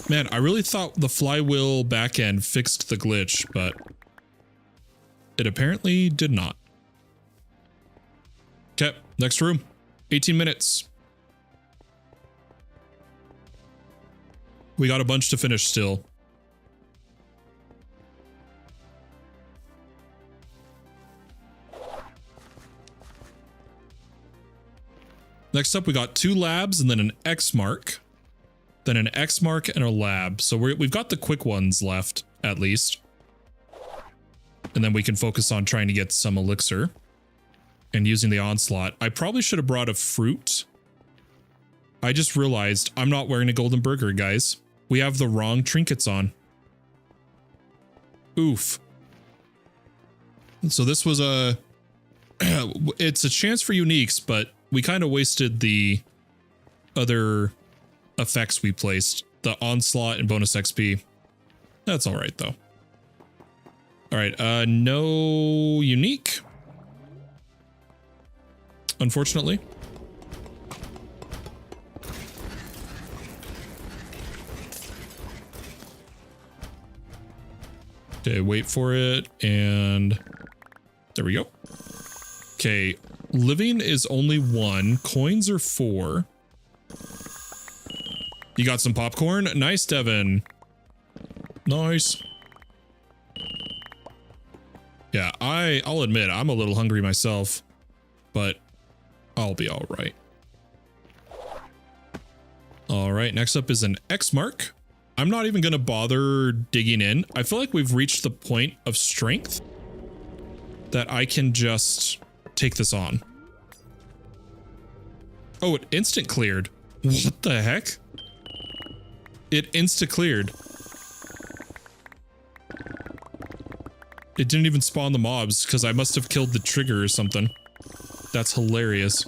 Man, I really thought the flywheel backend fixed the glitch, but it apparently did not. Okay, next room. 18 minutes. We got a bunch to finish still. Next up, we got 2 labs and then an X mark. Then an X mark and a lab. So we've got the quick ones left, at least. And then we can focus on trying to get some elixir. And using the onslaught. I probably should have brought a fruit. I just realized I'm not wearing a golden burger, guys. We have the wrong trinkets on. Oof. So this was a... it's a chance for uniques, but we kind of wasted the other effects we placed. The onslaught and bonus XP. That's all right, though. All right, no unique. Unfortunately. Okay, wait for it, and there we go. Okay, living is only 1. Coins are 4. You got some popcorn? Nice, Devin. Nice. Yeah, I'll admit, I'm a little hungry myself, but I'll be all right. All right, next up is an X mark. I'm not even going to bother digging in. I feel like we've reached the point of strength that I can just take this on. Oh, it instant cleared. What the heck? It insta cleared. It didn't even spawn the mobs because I must have killed the trigger or something. That's hilarious.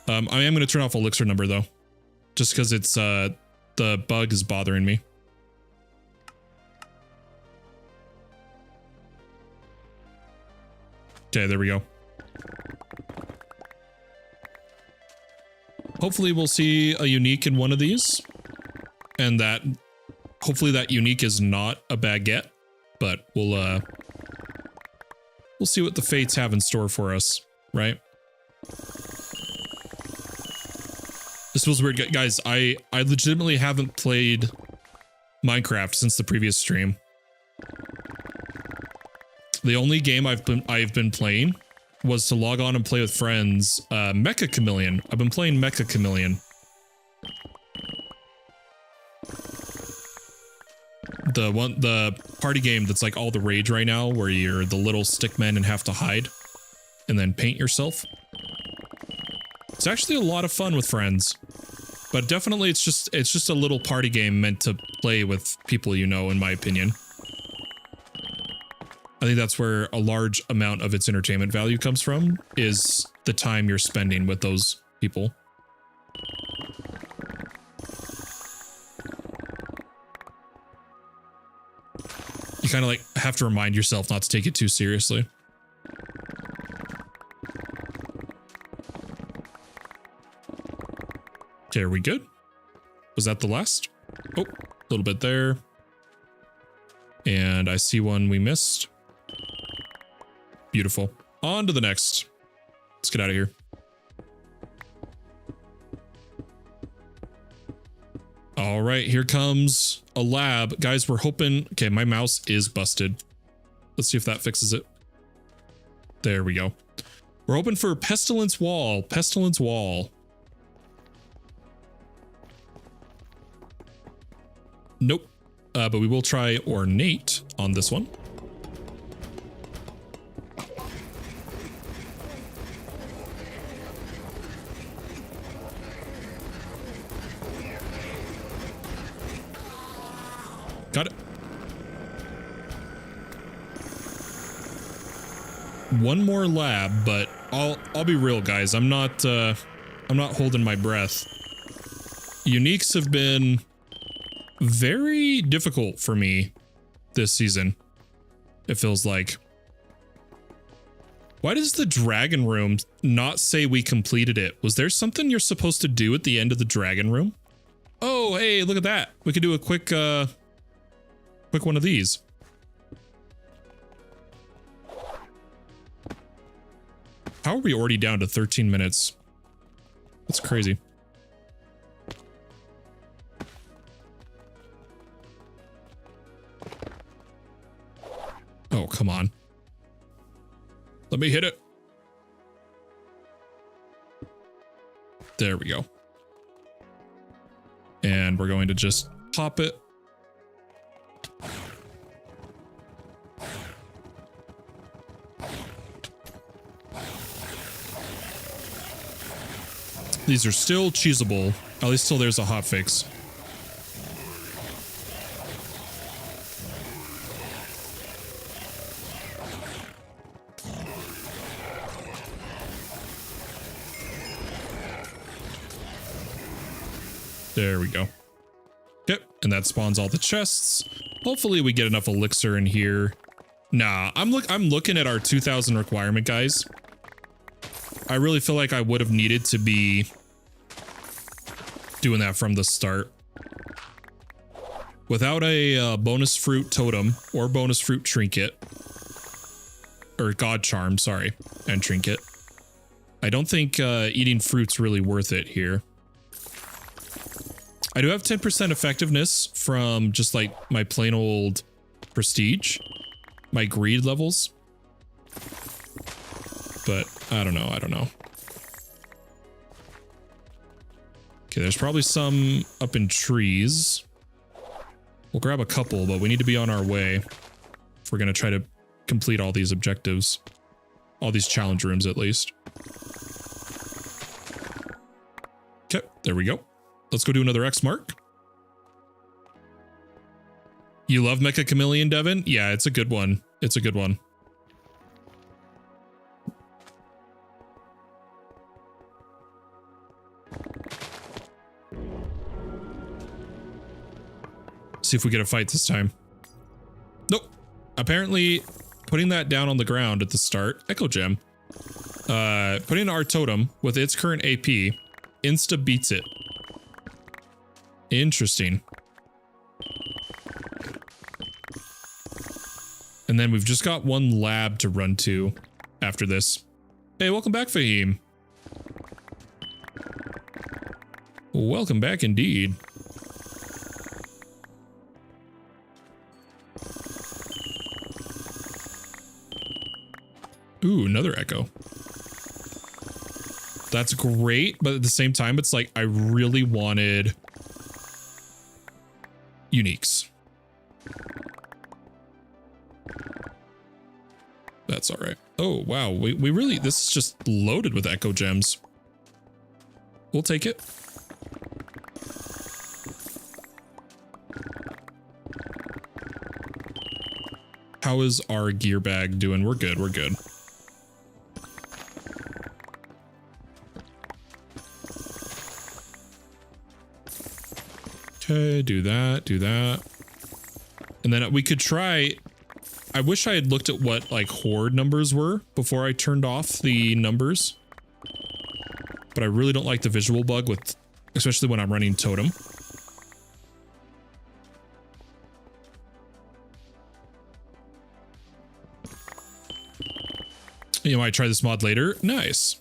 I am going to turn off elixir number though, just because it's the bug is bothering me. Okay, there we go. Hopefully we'll see a unique in one of these, and that hopefully that unique is not a baguette, but we'll see what the fates have in store for us, right? This feels weird, guys. I legitimately haven't played Minecraft since the previous stream. The only game I've been playing was to log on and play with friends. Mecha Chameleon. I've been playing Mecha Chameleon. The party game that's like all the rage right now, where you're the little stick men and have to hide and then paint yourself. It's actually a lot of fun with friends, but definitely it's just a little party game meant to play with people you know, in my opinion. I think that's where a large amount of its entertainment value comes from, is the time you're spending with those people. You kind of like have to remind yourself not to take it too seriously. Okay, are we good? Was that the last? Oh, a little bit there. And I see one we missed. Beautiful. On to the next. Let's get out of here. All right, here comes a lab. Guys, we're hoping... Okay, my mouse is busted. Let's see if that fixes it. There we go. We're hoping for Pestilence Wall. Pestilence Wall. Nope. But we will try Ornate on this one. Got it. One more lab, but I'll be real, guys. I'm not holding my breath. Uniques have been very difficult for me this season, it feels like. Why does the dragon room not say we completed it? Was there something you're supposed to do at the end of the dragon room? Oh, hey, look at that. We could do a quick one of these. How are we already down to 13 minutes? That's crazy. Oh, come on. Let me hit it. There we go. And we're going to just pop it. These are still cheesable. At least till there's a hotfix. There we go. Yep, and that spawns all the chests. Hopefully we get enough elixir in here. Nah, I'm looking at our 2,000 requirement, guys. I really feel like I would have needed to be doing that from the start. Without a bonus fruit totem or bonus fruit trinket, or god charm, sorry, and trinket, I don't think eating fruit's really worth it here. I do have 10% effectiveness from just like my plain old prestige, my greed levels. But I don't know. Okay, there's probably some up in trees. We'll grab a couple, but we need to be on our way if we're going to try to complete all these objectives. All these challenge rooms, at least. Okay, there we go. Let's go do another X mark. You love Mecha Chameleon, Devin? Yeah, it's a good one. It's a good one. See if we get a fight this time. Nope. Apparently, putting that down on the ground at the start, Echo Gem, putting our totem with its current AP, insta beats it. Interesting. And then we've just got one lab to run to after this. Hey, welcome back, Fahim. Welcome back indeed. Ooh, another echo. That's great, but at the same time, it's like I really wanted uniques. That's all right. Oh, wow. We really, this is just loaded with echo gems. We'll take it. How is our gear bag doing? We're good. We're good. Okay, do that, do that. And then we could try, I wish I had looked at what like horde numbers were before I turned off the numbers. But I really don't like the visual bug with, especially when I'm running totem. You might try this mod later. Nice.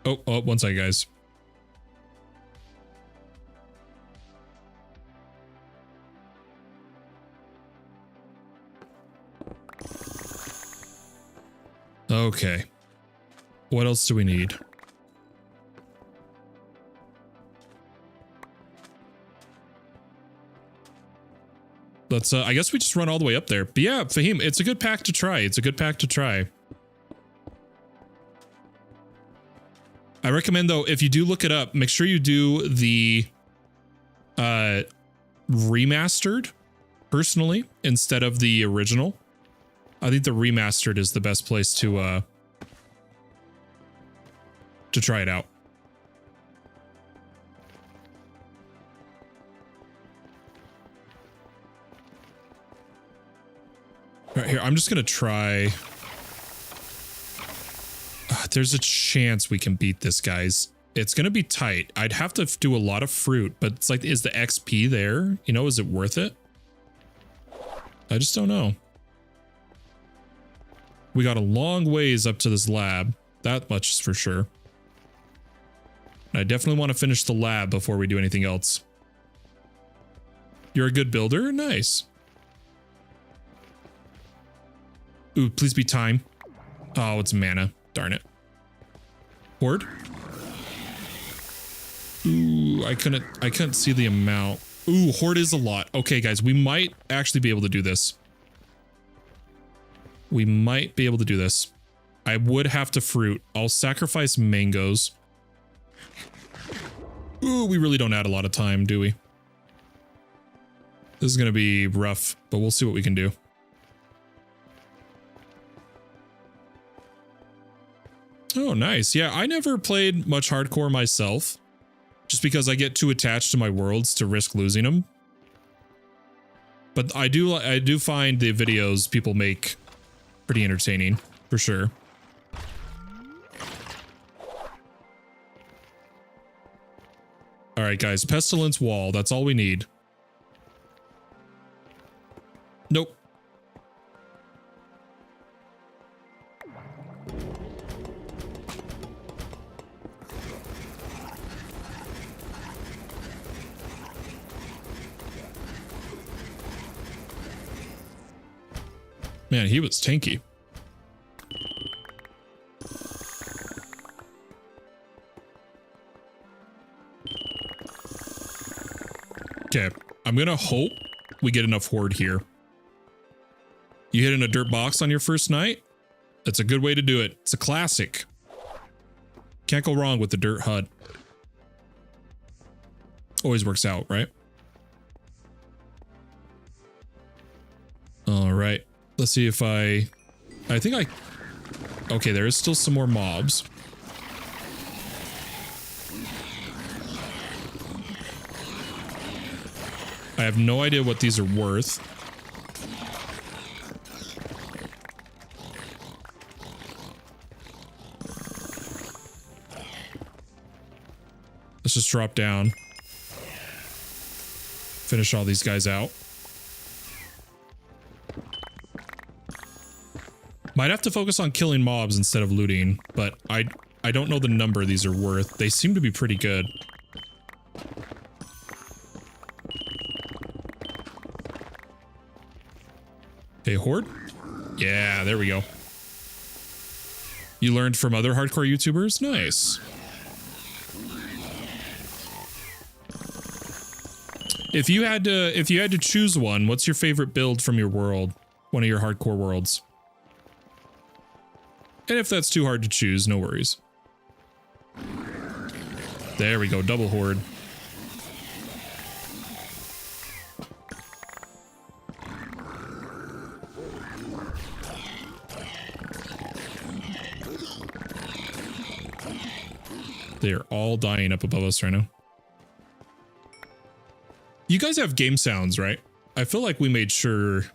Oh, one second, guys. Okay. What else do we need? Let's, I guess we just run all the way up there. But yeah, Fahim, it's a good pack to try. It's a good pack to try. I recommend, though, if you do look it up, make sure you do the remastered, personally, instead of the original. I think the remastered is the best place to try it out. Right here, I'm just gonna try. There's a chance we can beat this, guys. It's gonna be tight. I'd have to do a lot of fruit, but it's like, is the XP there? You know, is it worth it? I just don't know. We got a long ways up to this lab. That much is for sure. I definitely want to finish the lab before we do anything else. You're a good builder? Nice. Ooh, please be time. Oh, it's mana. Darn it. Horde? Ooh, I couldn't see the amount. Ooh, horde is a lot. Okay, guys, we might actually be able to do this. We might be able to do this. I would have to fruit. I'll sacrifice mangoes. Ooh, we really don't add a lot of time, do we? This is going to be rough, but we'll see what we can do. Oh, nice. Yeah, I never played much hardcore myself, just because I get too attached to my worlds to risk losing them. But I do find the videos people make pretty entertaining, for sure. All right, guys, pestilence wall. That's all we need. Nope. Man, he was tanky. Okay, I'm gonna hope we get enough horde here. You hit in a dirt box on your first night? That's a good way to do it. It's a classic. Can't go wrong with the dirt hut. Always works out, right? All right. Let's see if I think I... Okay, there is still some more mobs. I have no idea what these are worth. Let's just drop down. Finish all these guys out. Might have to focus on killing mobs instead of looting, but I don't know the number these are worth. They seem to be pretty good. Okay, horde? Yeah, there we go. You learned from other hardcore YouTubers? Nice. If you had to choose one, what's your favorite build from your world? One of your hardcore worlds? And if that's too hard to choose, no worries. There we go, double horde. They're all dying up above us right now. You guys have game sounds, right? I feel like we made sure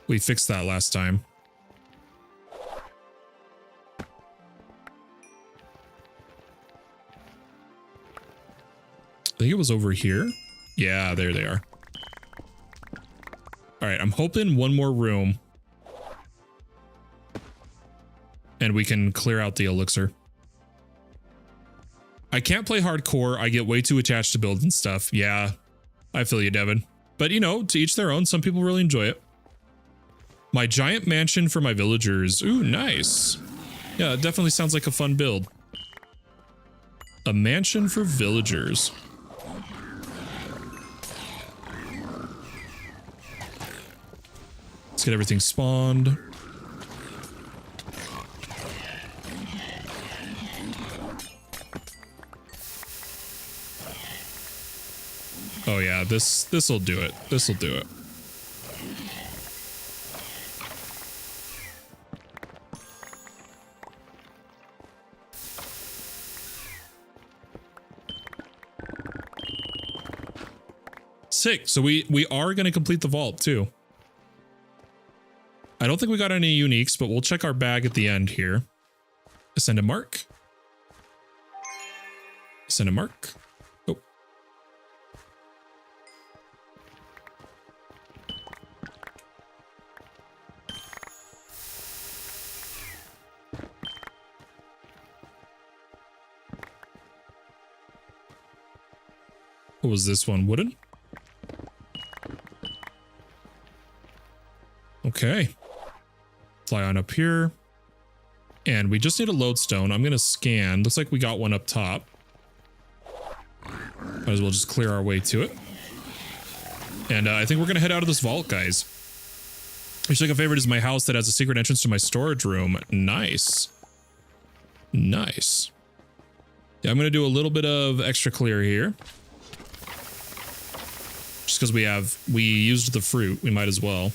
we fixed that last time. I think it was over here. Yeah, there they are. All right, I'm hoping one more room and we can clear out the elixir. I can't play hardcore. I get way too attached to builds and stuff. Yeah, I feel you, Devin. But you know, to each their own. Some people really enjoy it. My giant mansion for my villagers. Ooh, nice. Yeah, it definitely sounds like a fun build. A mansion for villagers. Let's get everything spawned. Oh yeah, this'll do it. This'll do it. Sick. So we are going to complete the vault too. I don't think we got any uniques, but we'll check our bag at the end here. Ascend a mark. Ascend a mark. Oh. What was this one? Wooden? Okay. Fly on up here. And we just need a lodestone. I'm going to scan. Looks like we got one up top. Might as well just clear our way to it. And I think we're going to head out of this vault, guys. Looks like a favorite is my house that has a secret entrance to my storage room. Nice. Nice. Yeah, I'm going to do a little bit of extra clear here. Just because we used the fruit, we might as well.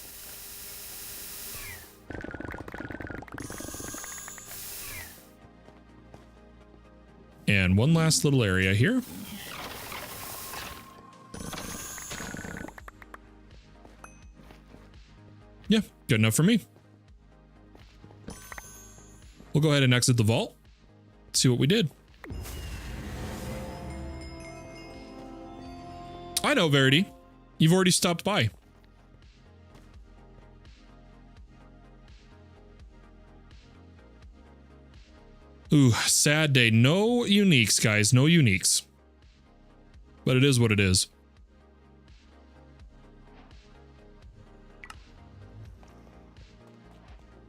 And one last little area here. Yeah, good enough for me. We'll go ahead and exit the vault. See what we did. I know, Verity. You've already stopped by. Ooh, sad day. No uniques, guys. No uniques. But it is what it is.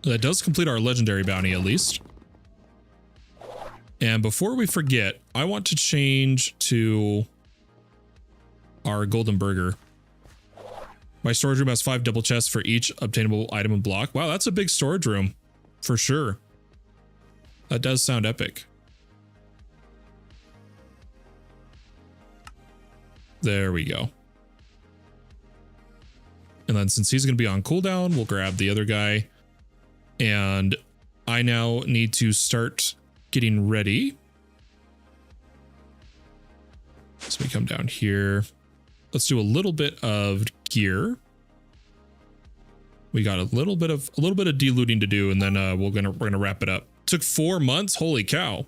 That does complete our legendary bounty, at least. And before we forget, I want to change to our golden burger. My storage room has 5 double chests for each obtainable item and block. Wow, that's a big storage room. For sure. That does sound epic. There we go. And then since he's going to be on cooldown, we'll grab the other guy. And I now need to start getting ready. So we come down here. Let's do a little bit of gear. We got a little bit of de-looting to do, and then we're gonna wrap it up. Took 4 months. Holy cow!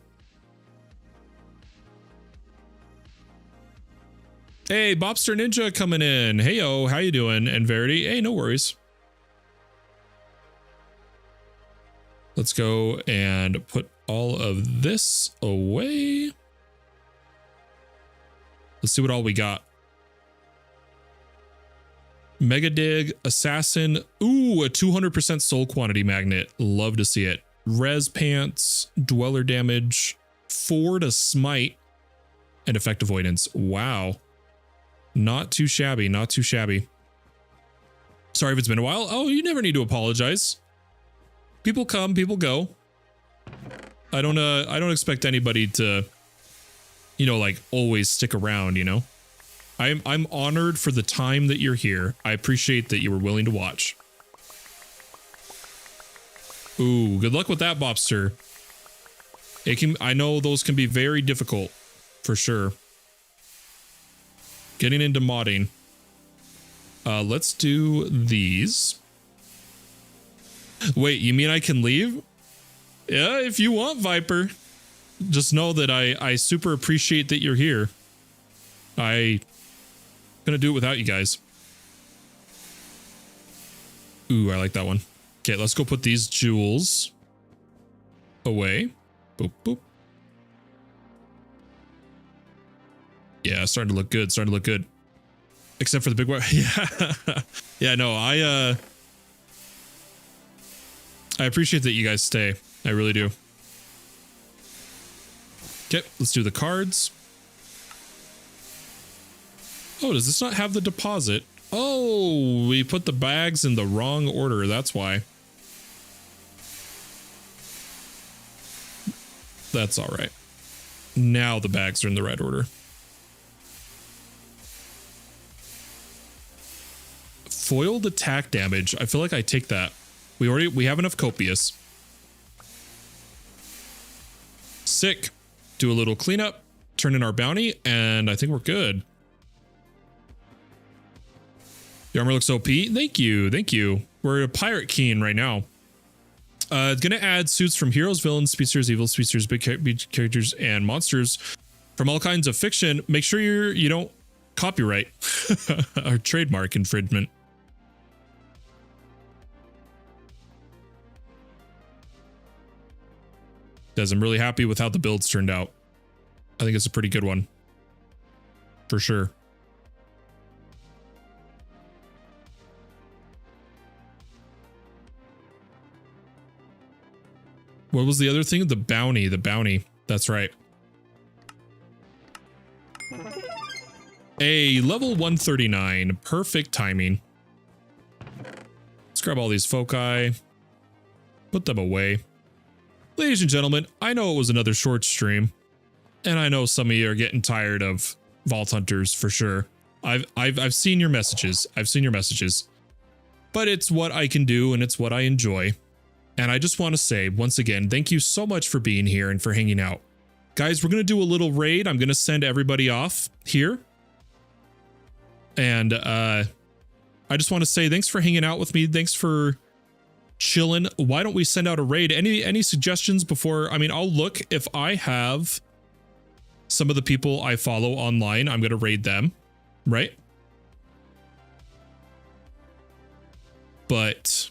Hey, Bobster Ninja coming in. Hey, yo, how you doing? And Verity, hey, no worries. Let's go and put all of this away. Let's see what all we got. Mega Dig, Assassin. Ooh, a 200% soul quantity magnet. Love to see it. Res Pants, Dweller Damage, 4 to Smite, and Effect Avoidance. Wow. Not too shabby, not too shabby. Sorry if it's been a while. Oh, you never need to apologize. People come, people go. I don't expect anybody to, you know, like always stick around, you know. I'm honored for the time that you're here. I appreciate that you were willing to watch. Ooh, good luck with that, Bobster. I know those can be very difficult, for sure. Getting into modding. Let's do these. Wait, you mean I can leave? Yeah, if you want, Viper. Just know that I super appreciate that you're here. I'm gonna do it without you guys. Ooh, I like that one. Okay, let's go put these jewels away. Boop, boop. Yeah, starting to look good. Starting to look good. Except for the big one. Yeah. Yeah, no, I appreciate that you guys stay. I really do. Okay, let's do the cards. Oh, does this not have the deposit? Oh, we put the bags in the wrong order. That's why. That's all right. Now the bags are in the right order. Foiled attack damage. I feel like I take that. We have enough copious. Sick. Do a little cleanup, turn in our bounty, and I think we're good. The armor looks OP. Thank you. Thank you. We're a pirate keen right now. It's going to add suits from heroes, villains, speedsters, evil speedsters, big characters, and monsters from all kinds of fiction. Make sure you don't copyright or trademark infringement. Guys, I'm really happy with how the builds turned out. I think it's a pretty good one. For sure. What was the other thing? The bounty. The bounty. That's right. A level 139. Perfect timing. Let's grab all these foci. Put them away. Ladies and gentlemen, I know it was another short stream, and I know some of you are getting tired of Vault Hunters for sure. I've seen your messages. I've seen your messages. But it's what I can do and it's what I enjoy. And I just want to say once again, thank you so much for being here and for hanging out. Guys, we're going to do a little raid. I'm going to send everybody off here. And I just want to say thanks for hanging out with me. Thanks for chilling. Why don't we send out a raid? Any suggestions before? I mean, I'll look if I have some of the people I follow online. I'm going to raid them, right? But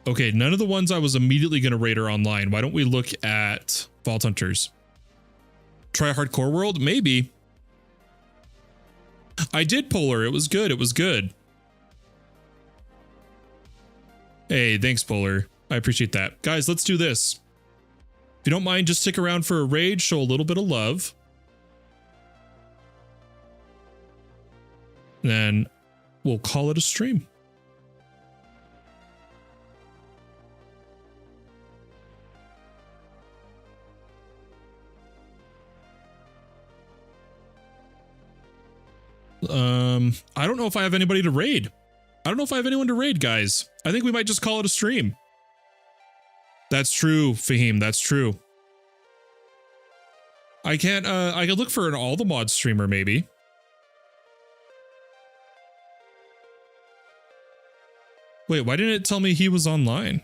okay, none of the ones I was immediately going to raid are online. Why don't we look at Vault Hunters? Try a hardcore world? Maybe. I did Polar. It was good. It was good. Hey, thanks, Polar. I appreciate that. Guys, let's do this. If you don't mind, just stick around for a raid. Show a little bit of love. Then we'll call it a stream. I don't know if I have anybody to raid. I don't know if I have anyone to raid, guys. I think we might just call it a stream. That's true, Fahim. That's true. I can't, I could look for an all the mod streamer, maybe. Wait, why didn't it tell me he was online?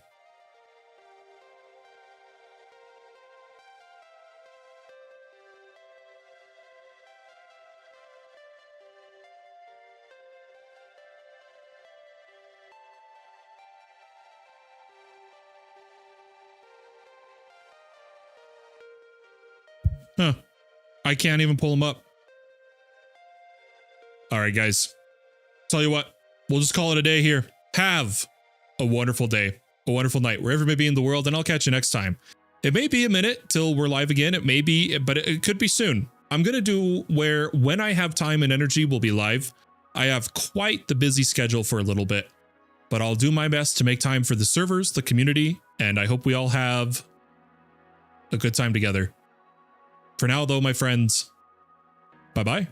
Huh. I can't even pull them up. All right, guys. Tell you what, we'll just call it a day here. Have a wonderful day, a wonderful night, wherever you may be in the world, and I'll catch you next time. It may be a minute till we're live again. It may be, but it could be soon. I'm going to do where when I have time and energy, we'll be live. I have quite the busy schedule for a little bit, but I'll do my best to make time for the servers, the community, and I hope we all have a good time together. For now, though, my friends, bye-bye.